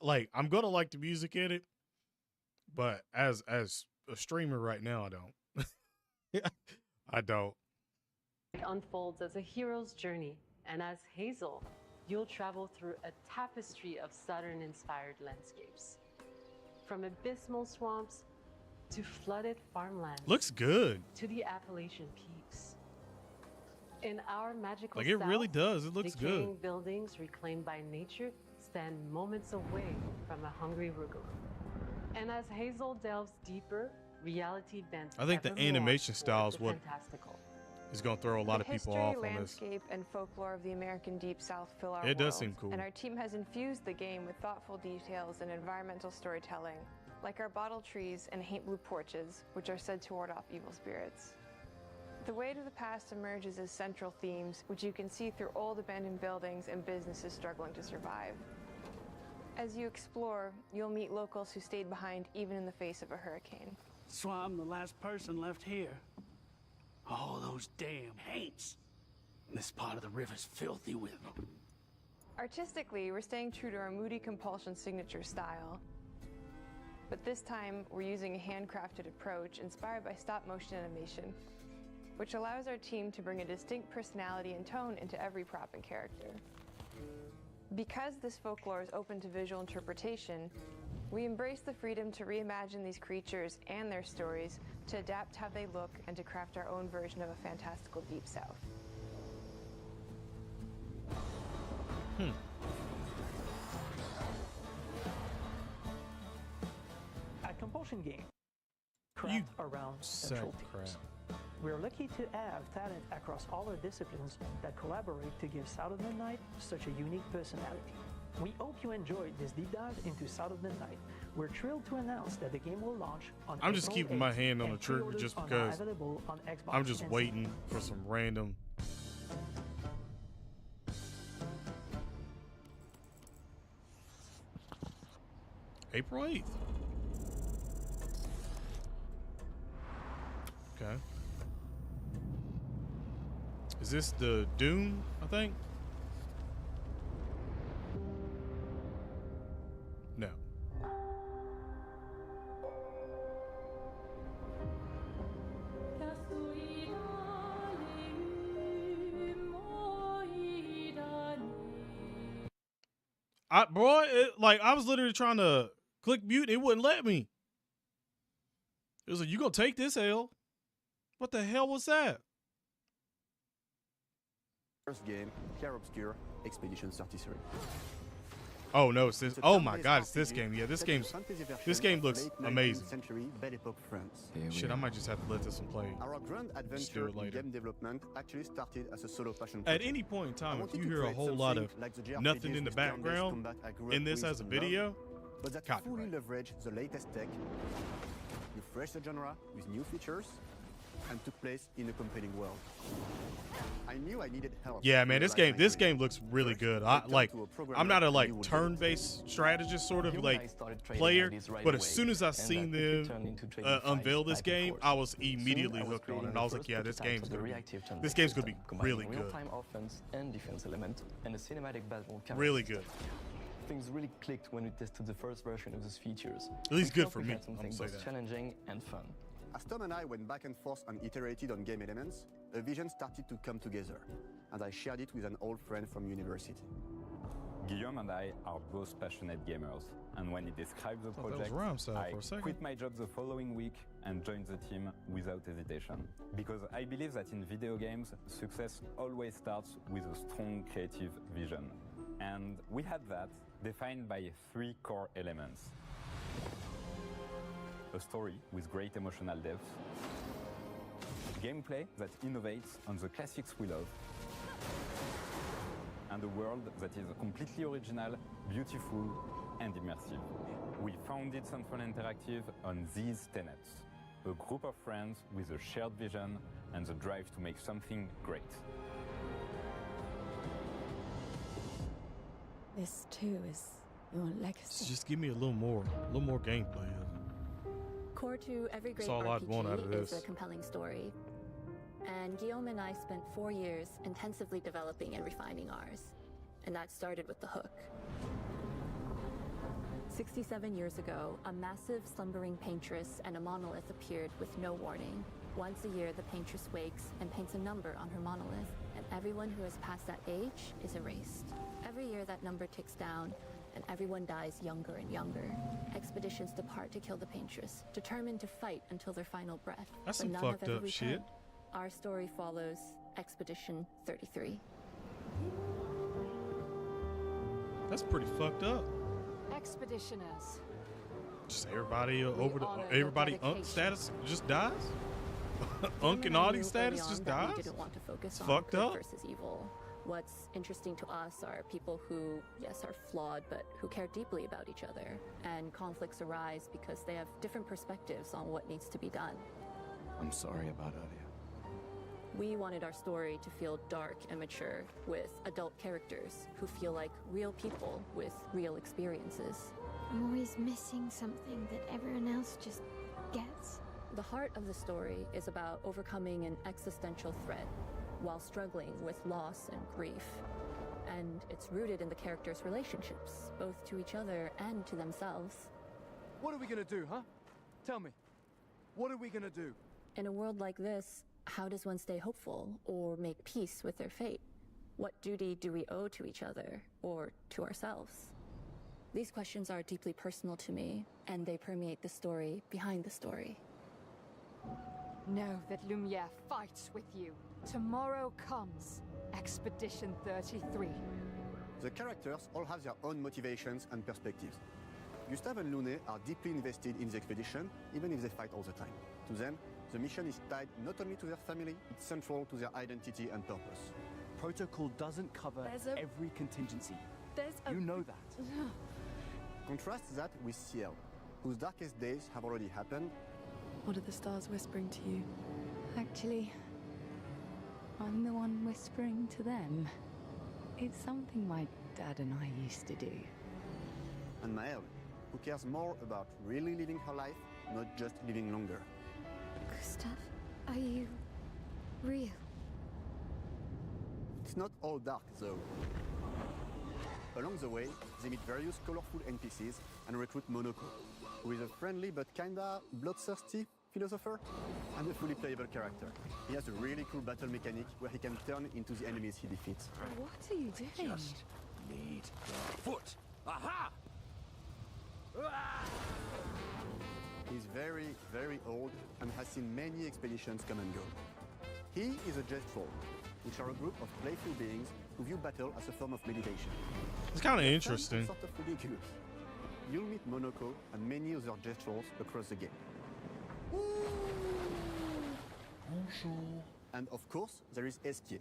like. I'm gonna like the music in it, but as a streamer right now, I don't. I don't. It unfolds as a hero's journey, and as Hazel, you'll travel through a tapestry of Southern-inspired landscapes. From abysmal swamps to flooded farmlands. Looks good. To the Appalachian peaks. In our magical Like, it really South, does. It looks good. decaying buildings reclaimed by nature stand moments away from a hungry Rugal. And as Hazel delves deeper, reality bends I think the ever more animation toward style is the what fantastical. is gonna throw a lot of people off on this. The history, landscape, and folklore of the American Deep South fill our It does world, seem cool. and our team has infused the game with thoughtful details and environmental storytelling, like our bottle trees and haint blue porches, which are said to ward off evil spirits. The weight of the past emerges as central themes, which you can see through old abandoned buildings and businesses struggling to survive. As you explore, you'll meet locals who stayed behind even in the face of a hurricane. So I'm the last person left here. All those damn haints. This part of the river's filthy with them. Artistically, we're staying true to our moody compulsion signature style. But this time, we're using a handcrafted approach inspired by stop-motion animation, which allows our team to bring a distinct personality and tone into every prop and character. Because this folklore is open to visual interpretation, we embrace the freedom to reimagine these creatures and their stories, to adapt how they look, and to craft our own version of a fantastical Deep South. At Compulsion Game, craft around central themes. We're lucky to have talent across all our disciplines that collaborate to give South of Midnight such a unique personality. We hope you enjoyed this deep dive into South of Midnight. We're thrilled to announce that the game will launch on I'm just April keeping my 8th, hand on the and trigger pre-orders just are now because available on Xbox I'm just and waiting for some random April 8th. Okay. Is this the Dune, I think? No. I was literally trying to click mute. It wouldn't let me. It was like, you gonna take this L? What the hell was that? First game, Clair Obscur, Expedition 33. Oh no, it's this. Oh my god, it's this game. Yeah, this game looks amazing. Shit, I might just have to let this one play. Our grand adventure in game development actually started as a solo passion At project. any point in time, if you hear a whole lot of nothing in the background in this as a video, but that fully leverage the latest tech, refresh the genre with new features, and took place in a compelling world. I knew I needed help. Yeah, man, this game looks really good. I'm not a turn-based strategist sort of player, but as soon as I seen them unveil this game, I was immediately hooked on it. And I was like, yeah, this game's gonna be really good. Real-time offense and defense element and a cinematic battle. Really good. Things really clicked when we tested the first version of those features. At least good for me. I'm something both challenging and fun. As Tom and I went back and forth and iterated on game elements, a vision started to come together, and I shared it with an old friend from university. Guillaume and I are both passionate gamers, and when he described the project, I quit my job the following week and joined the team without hesitation. Because I believe that in video games, success always starts with a strong creative vision. And we had that, defined by 3 core elements. A story with great emotional depth, gameplay that innovates on the classics we love, and a world that is completely original, beautiful, and immersive. We founded Central Interactive on these tenets: a group of friends with a shared vision and the drive to make something great. This too is your legacy. Just give me a little more gameplay. Core to every great That's all I'd want out of RPG is this. a compelling story. And Guillaume and I spent 4 years intensively developing and refining ours. And that started with the hook. 67 years ago, a massive slumbering paintress and a monolith appeared with no warning. Once a year, the paintress wakes and paints a number on her monolith, and everyone who has passed that age is erased. Every year, that number ticks down, and everyone dies younger and younger. Expeditions depart to kill the paintress, determined to fight until their final breath. That's but some none fucked have ever up shit. returned. Our story follows Expedition 33. That's pretty fucked up. Expeditioners. Just everybody unk status just dies. Unk and Audi status just dies. We didn't want to focus It's on fucked good up. versus evil. What's interesting to us are people who, yes, are flawed, but who care deeply about each other. And conflicts arise because they have different perspectives on what needs to be done. I'm sorry about earlier. We wanted our story to feel dark and mature, with adult characters who feel like real people with real experiences. I'm always missing something that everyone else just gets. The heart of the story is about overcoming an existential threat while struggling with loss and grief. And it's rooted in the characters' relationships, both to each other and to themselves. What are we gonna do, huh? Tell me. What are we gonna do? In a world like this, how does one stay hopeful or make peace with their fate? What duty do we owe to each other or to ourselves? These questions are deeply personal to me, and they permeate the story behind the story. Know that Lumiere fights with you. Tomorrow comes. Expedition 33. The characters all have their own motivations and perspectives. Gustave and Lune are deeply invested in the expedition, even if they fight all the time. To them, the mission is tied not only to their family, it's central to their identity and purpose. Protocol doesn't cover every contingency. You know that. Contrast that with Ciel, whose darkest days have already happened. What are the stars whispering to you? Actually, I'm the one whispering to them. It's something my dad and I used to do. And Maël, who cares more about really living her life, not just living longer. Gustav, are you real? It's not all dark, though. Along the way, they meet various colorful NPCs and recruit Monoko, who is a friendly but kinda bloodthirsty philosopher and a fully playable character. He has a really cool battle mechanic where he can turn into the enemies he defeats. What are you doing? Just need your foot. Aha! He's very, very old and has seen many expeditions come and go. He is a Gestrol, which are a group of playful beings who view battle as a form of meditation. It's kind of interesting. Sort of ridiculous. You'll meet Monoko and many other Gestrols across the game. Bonjour. And of course, there is Esquier,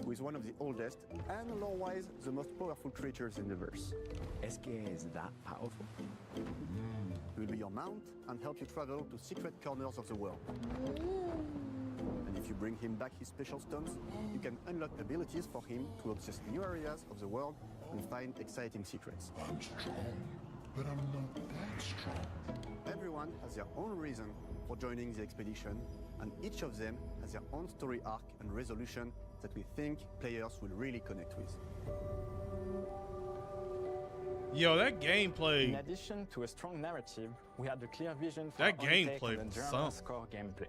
who is one of the oldest and lore-wise the most powerful creatures in the verse. Esquier is that powerful? He will be your mount and help you travel to secret corners of the world. And if you bring him back his special stones, you can unlock abilities for him to access new areas of the world and find exciting secrets. I'm strong, but I'm not that strong. Everyone has their own reason for joining the expedition, and each of them has their own story arc and resolution that we think players will really connect with. Yo, that gameplay. In addition to a strong narrative, we had a clear vision for That our take gameplay on the sucked. German's core gameplay.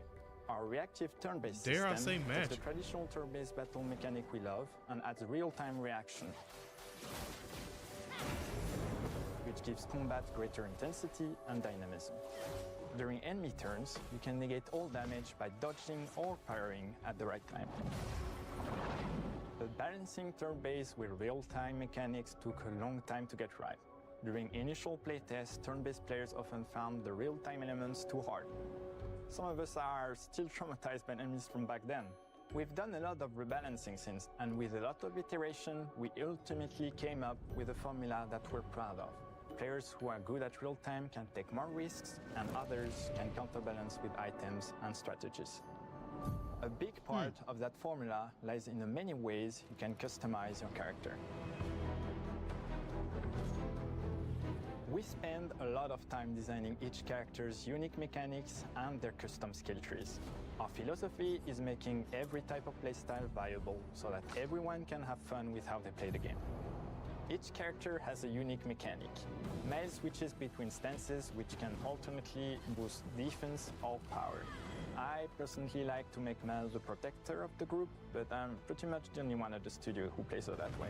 Our reactive turn-based Dare I system say takes magic. the traditional turn-based battle mechanic we love and adds real-time reaction, which gives combat greater intensity and dynamism. During enemy turns, you can negate all damage by dodging or parrying at the right time. But balancing turn-based with real-time mechanics took a long time to get right. During initial playtests, turn-based players often found the real-time elements too hard. Some of us are still traumatized by enemies from back then. We've done a lot of rebalancing since, and with a lot of iteration, we ultimately came up with a formula that we're proud of. Players who are good at real-time can take more risks, and others can counterbalance with items and strategies. A big part of that formula lies in the many ways you can customize your character. We spend a lot of time designing each character's unique mechanics and their custom skill trees. Our philosophy is making every type of playstyle viable so that everyone can have fun with how they play the game. Each character has a unique mechanic. Mel switches between stances which can ultimately boost defense or power. I personally like to make Mel the protector of the group, but I'm pretty much the only one at the studio who plays her that way.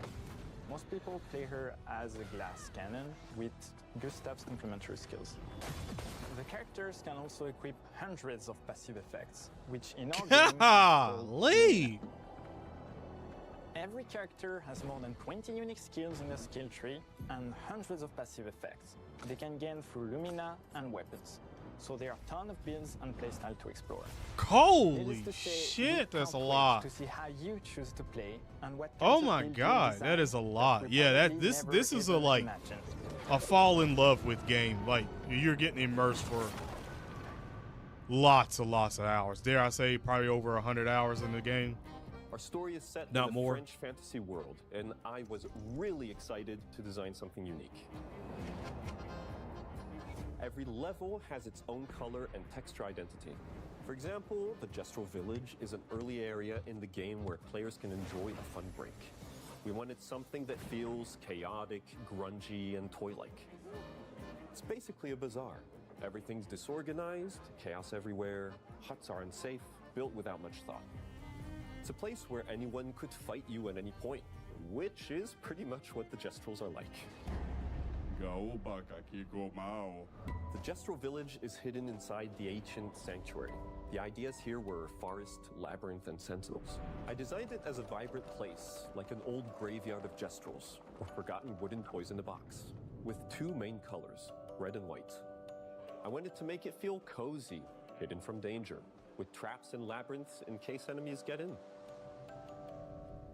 Most people play her as a glass cannon with Gustav's complementary skills. The characters can also equip hundreds of passive effects, which in our game Golly! Every character has more than 20 unique skills in the skill tree and hundreds of passive effects. They can gain through Lumina and weapons. So there are a ton of builds and playstyle to explore. Holy shit, that's a lot. To see how you choose to play and what Oh my god, that is a lot. Yeah, this is a like a fall in love with game. Like you're getting immersed for lots of hours. Dare I say probably over 100 hours in the game. Our story is set Not in more. a French fantasy world, and I was really excited to design something unique. Every level has its own color and texture identity. For example, the Gestrol Village is an early area in the game where players can enjoy a fun break. We wanted something that feels chaotic, grungy, and toy-like. It's basically a bazaar. Everything's disorganized, chaos everywhere, huts are unsafe, built without much thought. It's a place where anyone could fight you at any point, which is pretty much what the Gestrols are like. The Gestrol village is hidden inside the ancient sanctuary. The ideas here were forest, labyrinth, and sentinels. I designed it as a vibrant place, like an old graveyard of Gestrols, or forgotten wooden toys in a box, with two main colors, red and white. I wanted to make it feel cozy, hidden from danger, with traps and labyrinths in case enemies get in.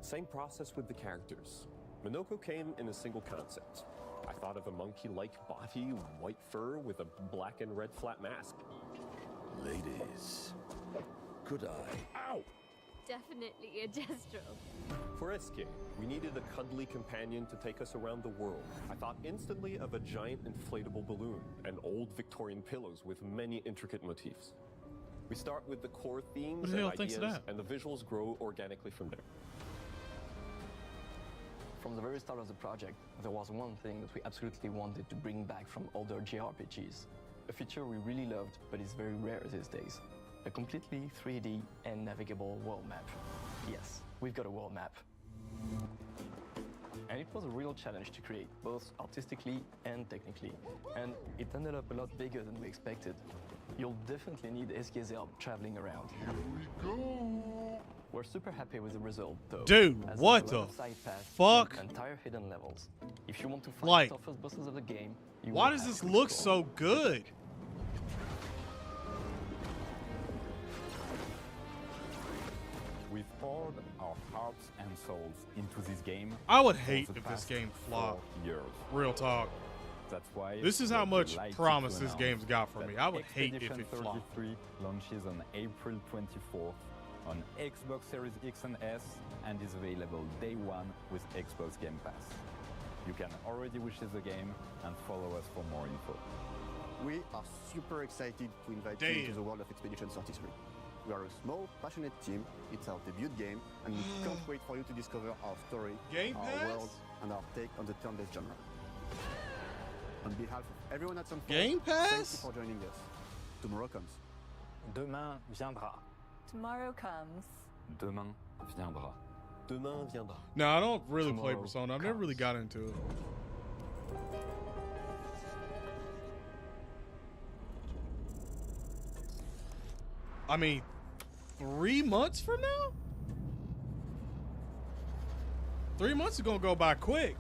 Same process with the characters. Monoko came in a single concept. I thought of a monkey-like body, white fur with a black and red flat mask. Ladies, could I? Ow! definitely a Destro. For SK, we needed a cuddly companion to take us around the world. I thought instantly of a giant inflatable balloon and old Victorian pillows with many intricate motifs. We start with the core themes and ideas, and the visuals grow organically from there. From the very start of the project, there was one thing that we absolutely wanted to bring back from older JRPGs. A feature we really loved, but is very rare these days. A completely 3D and navigable world map. Yes, we've got a world map. And it was a real challenge to create, both artistically and technically. And it ended up a lot bigger than we expected. You'll definitely need SK's help traveling around. Here we go. We're super happy with the result, though. Dude, what the fuck? Entire hidden levels. If you want to find like, the toughest bosses of the game, why does this look so good? We've poured our hearts and souls into this game. I would hate if this game flopped. Real talk. That's why this is how much promise this game's got for me. I would hate if it flopped. 33 launches on April 24th on Xbox Series X and S and is available day one with Xbox Game Pass. You can already wishlist the game and follow us for more info. We are super excited to invite you into the world of Expedition 33. We are a small, passionate team. It's our debut game, and we can't wait for you to discover our story, our world, and our take on the turn-based genre. On behalf of everyone at Sunfall, Game Pass? Thank you for joining us. Tomorrow comes. Demain viendra. Tomorrow comes. Demain viendra. Demain viendra. No, I don't really play Persona. I've never really got into it. I mean, 3 months from now? 3 months is gonna go by quick.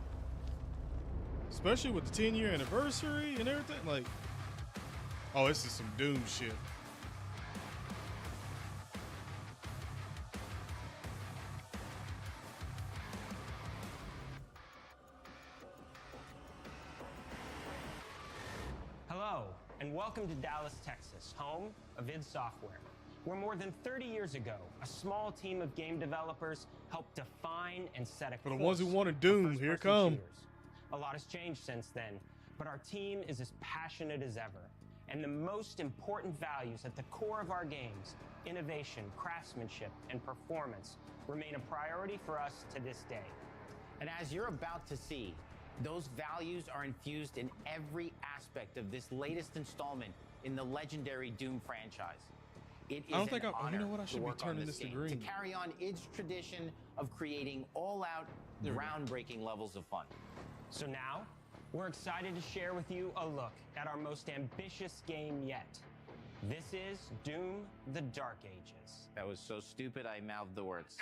Especially with the 10-year anniversary and everything. Like, oh, this is some Doom shit. Hello, and welcome to Dallas, Texas, home of id Software, where more than 30 years ago, a small team of game developers helped define and set a For the ones who wanted Doom, here come. A lot has changed since then, but our team is as passionate as ever. And the most important values at the core of our games, innovation, craftsmanship, and performance, remain a priority for us to this day. And as you're about to see, those values are infused in every aspect of this latest installment in the legendary Doom franchise. It is an honor to work on this game, to carry on id's tradition of creating all-out, groundbreaking levels of fun. So now, we're excited to share with you a look at our most ambitious game yet. This is Doom: The Dark Ages. That was so stupid I mouthed the words.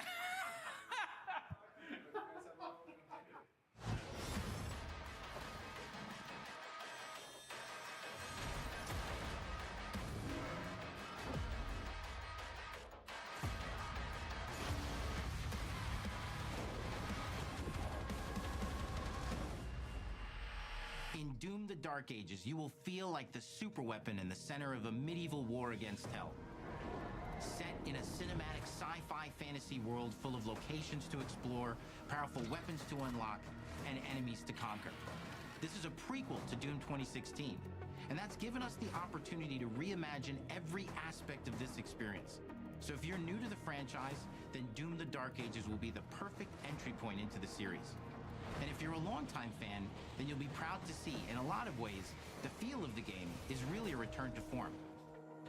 In Doom: The Dark Ages, you will feel like the superweapon in the center of a medieval war against hell. Set in a cinematic sci-fi fantasy world full of locations to explore, powerful weapons to unlock, and enemies to conquer. This is a prequel to Doom 2016, and that's given us the opportunity to reimagine every aspect of this experience. So if you're new to the franchise, then Doom: The Dark Ages will be the perfect entry point into the series. And if you're a longtime fan, then you'll be proud to see, in a lot of ways, the feel of the game is really a return to form.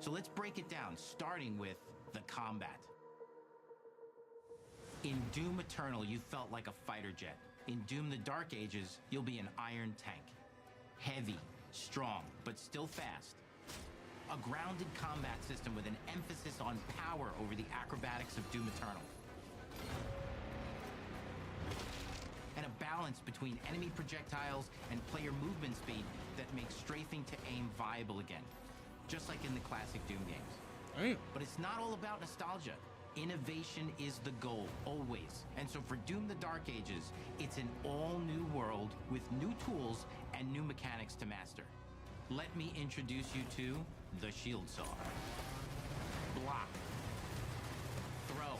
So let's break it down, starting with the combat. In Doom Eternal, you felt like a fighter jet. In Doom: The Dark Ages, you'll be an iron tank. Heavy, strong, but still fast. A grounded combat system with an emphasis on power over the acrobatics of Doom Eternal. And a balance between enemy projectiles and player movement speed that makes strafing to aim viable again, just like in the classic Doom games. Damn. But it's not all about nostalgia. Innovation is the goal, always. And so for Doom: The Dark Ages, it's an all-new world with new tools and new mechanics to master. Let me introduce you to the Shield Saw. Block. Throw.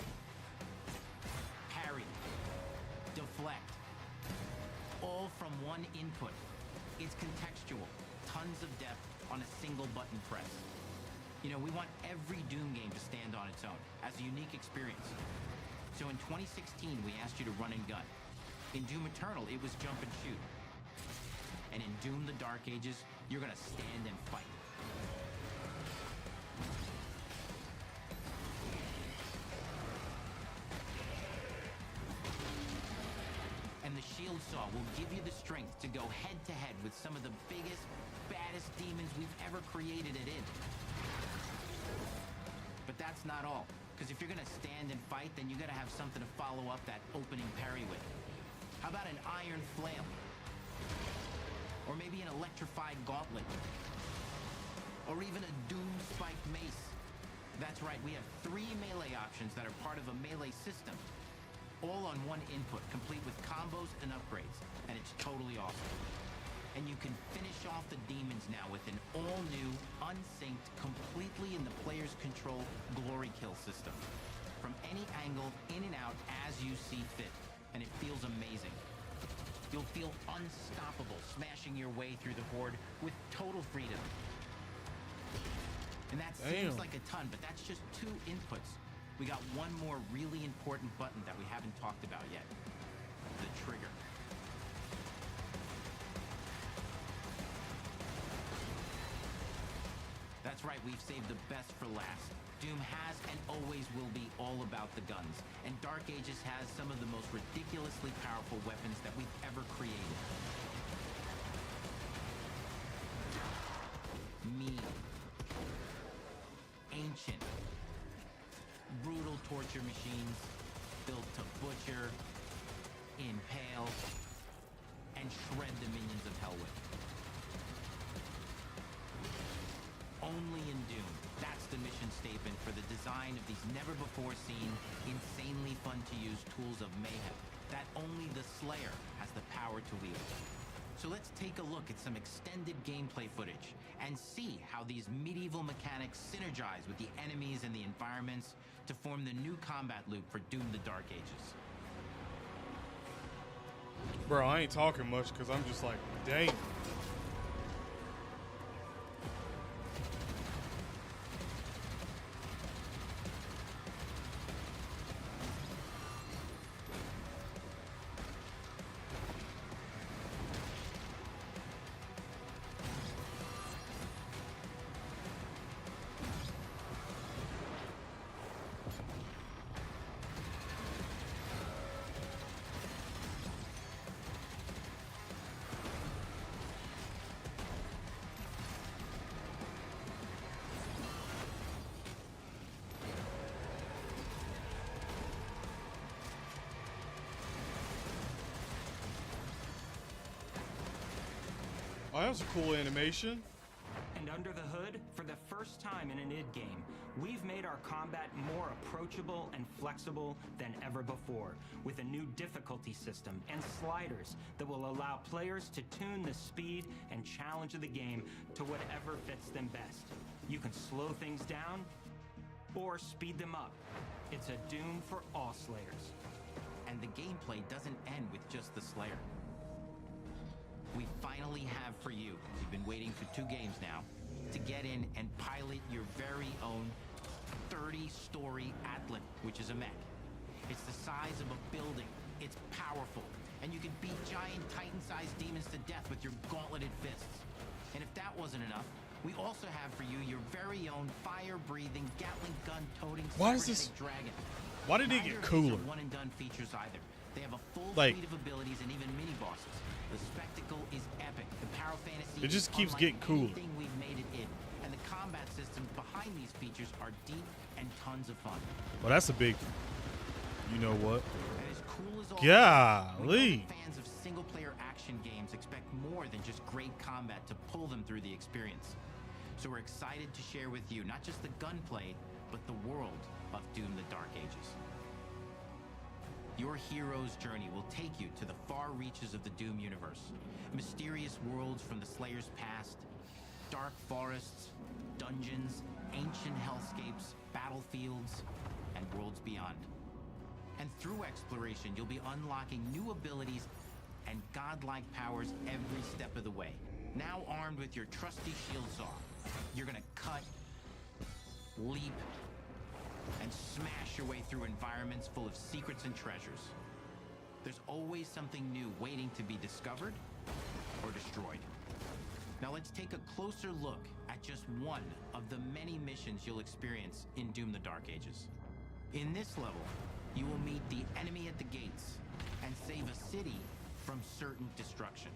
deflect. All from one input. It's contextual, tons of depth on a single button press. You know, we want every Doom game to stand on its own, as a unique experience. So in 2016, we asked you to run and gun. In Doom Eternal, it was jump and shoot. And in Doom the Dark Ages, you're gonna stand and fight. And the Shield Saw will give you the strength to go head-to-head with some of the biggest, baddest demons we've ever created at id. But that's not all, because if you're gonna stand and fight, then you gotta have something to follow up that opening parry with. How about an iron flail? Or maybe an electrified gauntlet? Or even a Doom spiked mace? That's right, we have 3 melee options that are part of a melee system. All on one input, complete with combos and upgrades. And it's totally awesome. And you can finish off the demons now with an all-new, unsynced, completely in the player's control glory kill system. From any angle, in and out, as you see fit. And it feels amazing. You'll feel unstoppable, smashing your way through the horde with total freedom. And that seems like a ton, but that's just 2 inputs. We got one more really important button that we haven't talked about yet. The trigger. That's right, we've saved the best for last. Doom has and always will be all about the guns, and Dark Ages has some of the most ridiculously powerful weapons that we've ever created. Mean. Ancient. Brutal torture machines, built to butcher, impale, and shred the minions of hell with. Only in Doom. That's the mission statement for the design of these never-before-seen, insanely fun-to-use tools of mayhem that only the Slayer has the power to wield. So let's take a look at some extended gameplay footage and see how these medieval mechanics synergize with the enemies and the environments to form the new combat loop for Doom the Dark Ages. Bro, I ain't talking much because I'm just like, dang. Oh, that was a cool animation. And under the hood, for the first time in an id game, we've made our combat more approachable and flexible than ever before, with a new difficulty system and sliders that will allow players to tune the speed and challenge of the game to whatever fits them best. You can slow things down or speed them up. It's a Doom for all Slayers. And the gameplay doesn't end with just the Slayer. We finally have for you, you've been waiting for 2 games now, to get in and pilot your very own 30-story Atlan, which is a mech. It's the size of a building, it's powerful, and you can beat giant Titan-sized demons to death with your gauntleted fists. And if that wasn't enough, we also have for you your very own fire-breathing, Gatling gun-toting dragon. Why did it get cooler? One-and-done features either. They have a full Like, suite of abilities and even mini-bosses. The spectacle is epic. The Power Fantasy it just is keeps unlike getting cooler. anything we've made it in. And the combat systems behind these features are deep and tons of fun. Well, that's a big, you know what? And as cool as all Golly. fans of single-player action games expect more than just great combat to pull them through the experience. So we're excited to share with you not just the gunplay, but the world of Doom the Dark Ages. Your hero's journey will take you to the far reaches of the Doom universe. Mysterious worlds from the Slayer's past, dark forests, dungeons, ancient hellscapes, battlefields, and worlds beyond. And through exploration, you'll be unlocking new abilities and godlike powers every step of the way. Now armed with your trusty shield saw, you're gonna cut, leap, and smash your way through environments full of secrets and treasures. There's always something new waiting to be discovered or destroyed. Now let's take a closer look at just one of the many missions you'll experience in Doom: The Dark Ages. In this level, you will meet the enemy at the gates and save a city from certain destruction.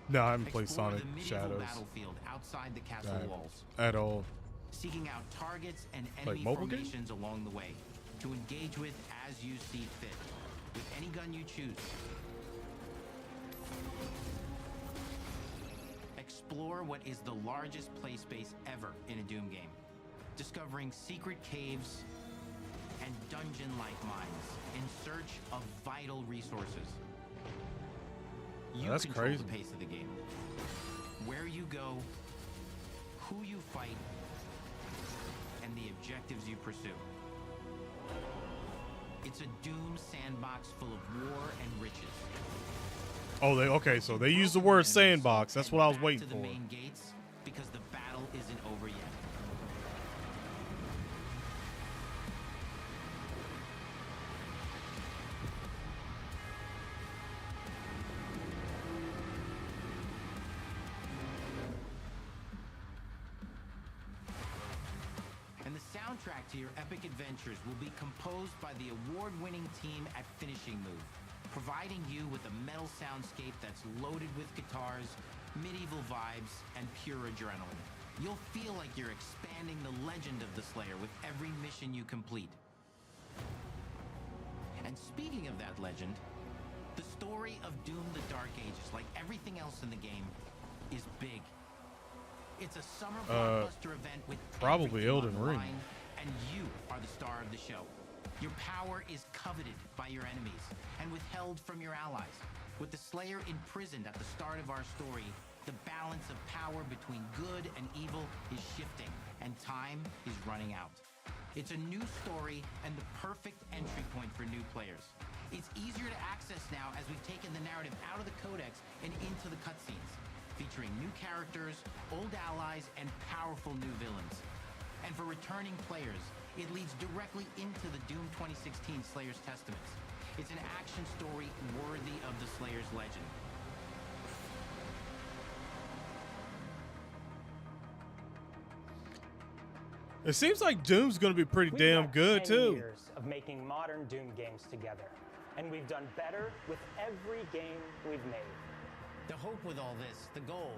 No, I haven't played Explore Sonic the medieval Shadows battlefield outside the castle walls, at all. seeking out targets and Like enemy mobile game? formations along the way to engage with as you see fit, with any gun you choose. Explore what is the largest play space ever in a Doom game, discovering secret caves and dungeon-like mines in search of vital resources. You That's control crazy. the pace of the game, where you go, who you fight, and the objectives you pursue. It's a Doom sandbox full of war and riches. Oh, okay, so they use the word sandbox. That's what I was waiting To the for. main gates, because the battle isn't over yet. And the soundtrack to your epic adventures will be composed by the award-winning team at Finishing Move, providing you with a metal soundscape that's loaded with guitars, medieval vibes, and pure adrenaline. You'll feel like you're expanding the legend of the Slayer with every mission you complete. And speaking of that legend, the story of Doom: The Dark Ages, like everything else in the game, is big. It's a summer blockbuster event with Probably everything Elden on the Ring. line, and you are the star of the show. Your power is coveted by your enemies and withheld from your allies. With the Slayer imprisoned at the start of our story, the balance of power between good and evil is shifting, and time is running out. It's a new story and the perfect entry point for new players. It's easier to access now as we've taken the narrative out of the codex and into the cutscenes, featuring new characters, old allies, and powerful new villains. And for returning players, it leads directly into the Doom 2016 Slayer's Testaments. It's an action story worthy of the Slayer's legend. It seems like Doom's going to be pretty We've damn got good 10 too. years of making modern Doom games together, and we've done better with every game we've made. The hope with all this, the goal,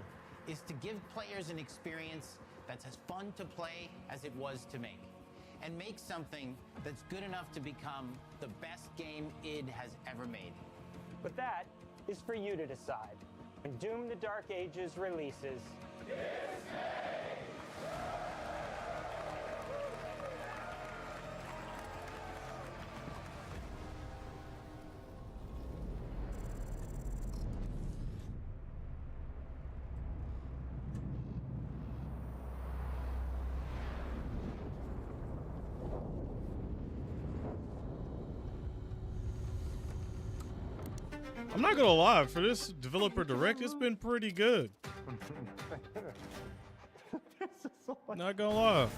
is to give players an experience that's as fun to play as it was to make, and make something that's good enough to become the best game id has ever made. But that is for you to decide. When Doom: The Dark Ages releases, I'm not gonna lie, for this developer direct, it's been pretty good. Not gonna lie.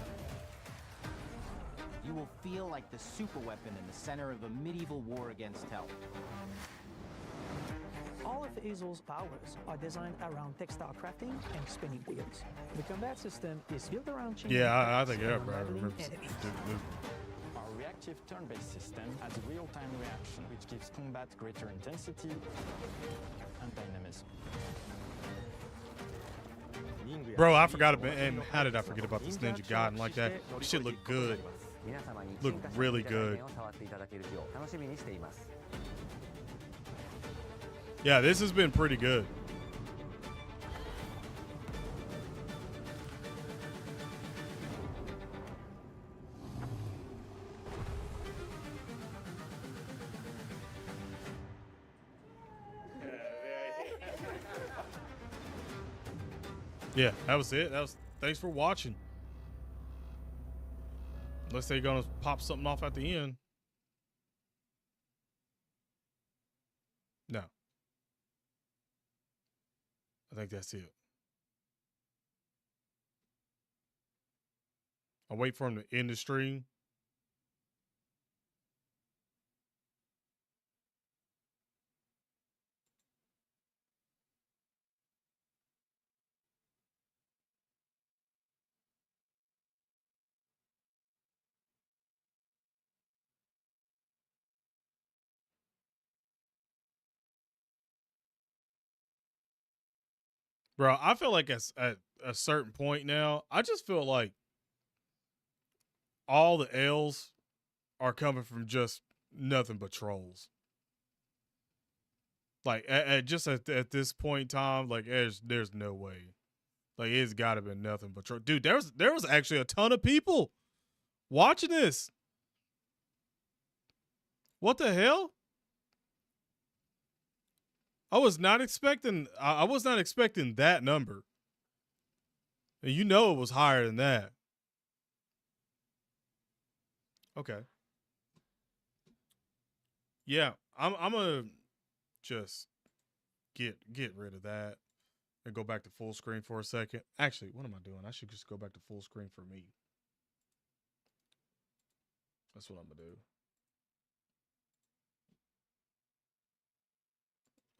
You will feel like the superweapon in the center of a medieval war against hell. All of Azel's powers are designed around textile crafting and spinning wheels. The combat system is built around changing Yeah, I parts think and everybody unraveling remembers enemies. Our reactive turn-based system has real-time reaction, which gives combat greater intensity and dynamism. Bro, I forgot about, and how did I forget about this Ninja Gaiden like that? This shit look good. Look really good. Yeah, this has been pretty good. Yeah, that was it. Thanks for watching. Unless they're gonna pop something off at the end. No. I think that's it. I'll wait for him to end the stream. Bro, I feel like at a certain point now, I just feel like all the L's are coming from just nothing but trolls. Like at this point in time, like there's no way. Like it's got to be nothing but troll. Dude, there was actually a ton of people watching this. What the hell? I was not expecting that number. And you know it was higher than that. Okay. Yeah, I'm gonna just get rid of that and go back to full screen for a second. Actually, what am I doing? I should just go back to full screen for me. That's what I'm gonna do.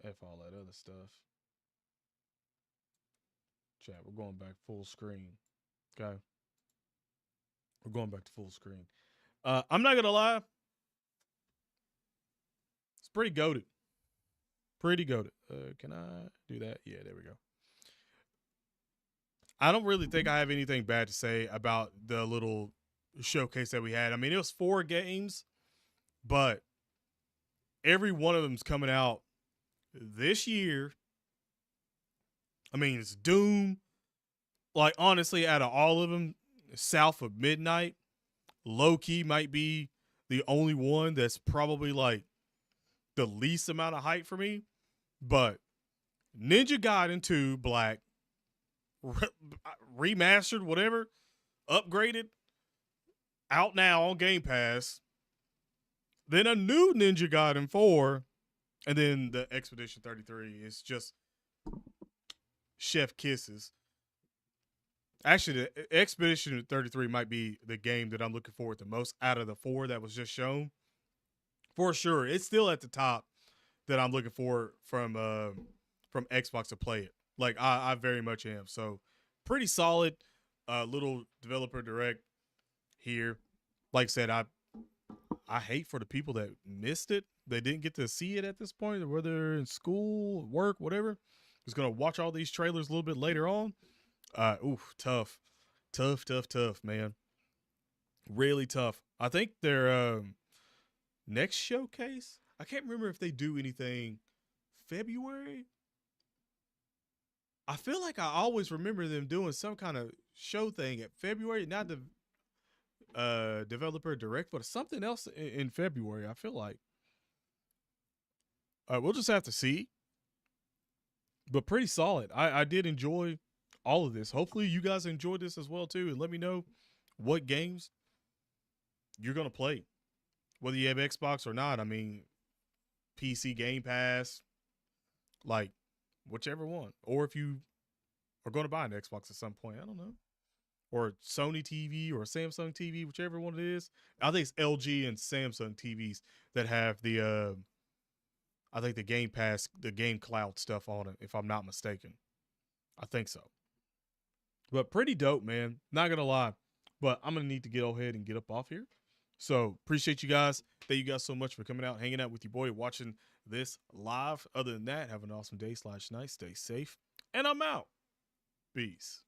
F all that other stuff. Chat, we're going back full screen. Okay. We're going back to full screen. I'm not gonna lie. It's pretty goated. Pretty goated. Can I do that? Yeah, there we go. I don't really think I have anything bad to say about the little showcase that we had. I mean, it was 4 games, but every one of them's coming out this year. I mean, it's Doom. Like, honestly, out of all of them, south of midnight, low-key might be the only one that's probably, like, the least amount of hype for me. But Ninja Gaiden 2 Black, remastered, whatever, upgraded, out now on Game Pass. Then a new Ninja Gaiden 4, and then the Expedition 33 is just chef kisses. Actually, the Expedition 33 might be the game that I'm looking forward to most out of the 4 that was just shown. For sure. It's still at the top that I'm looking for from Xbox to play it. Like, I very much am. So, pretty solid little developer direct here. Like I said, I hate for the people that missed it. They didn't get to see it at this point, whether in school, work, whatever. Just going to watch all these trailers a little bit later on. Tough, man. Really tough. I think their next showcase, I can't remember if they do anything February. I feel like I always remember them doing some kind of show thing at February, not the developer direct, but something else in February, I feel like. We'll just have to see. But pretty solid. I did enjoy all of this. Hopefully you guys enjoyed this as well too, and let me know what games you're gonna play, whether you have Xbox or not. I mean, PC Game Pass, like whichever one, or if you are going to buy an Xbox at some point, I don't know, or Sony TV or Samsung TV, whichever one it is. I think it's LG and Samsung TVs that have the I think the Game Pass, the Game Cloud stuff on it, if I'm not mistaken. I think so. But pretty dope, man. Not going to lie. But I'm going to need to get ahead and get up off here. So appreciate you guys. Thank you guys so much for coming out, hanging out with your boy, watching this live. Other than that, have an awesome day /night. Stay safe. And I'm out. Peace.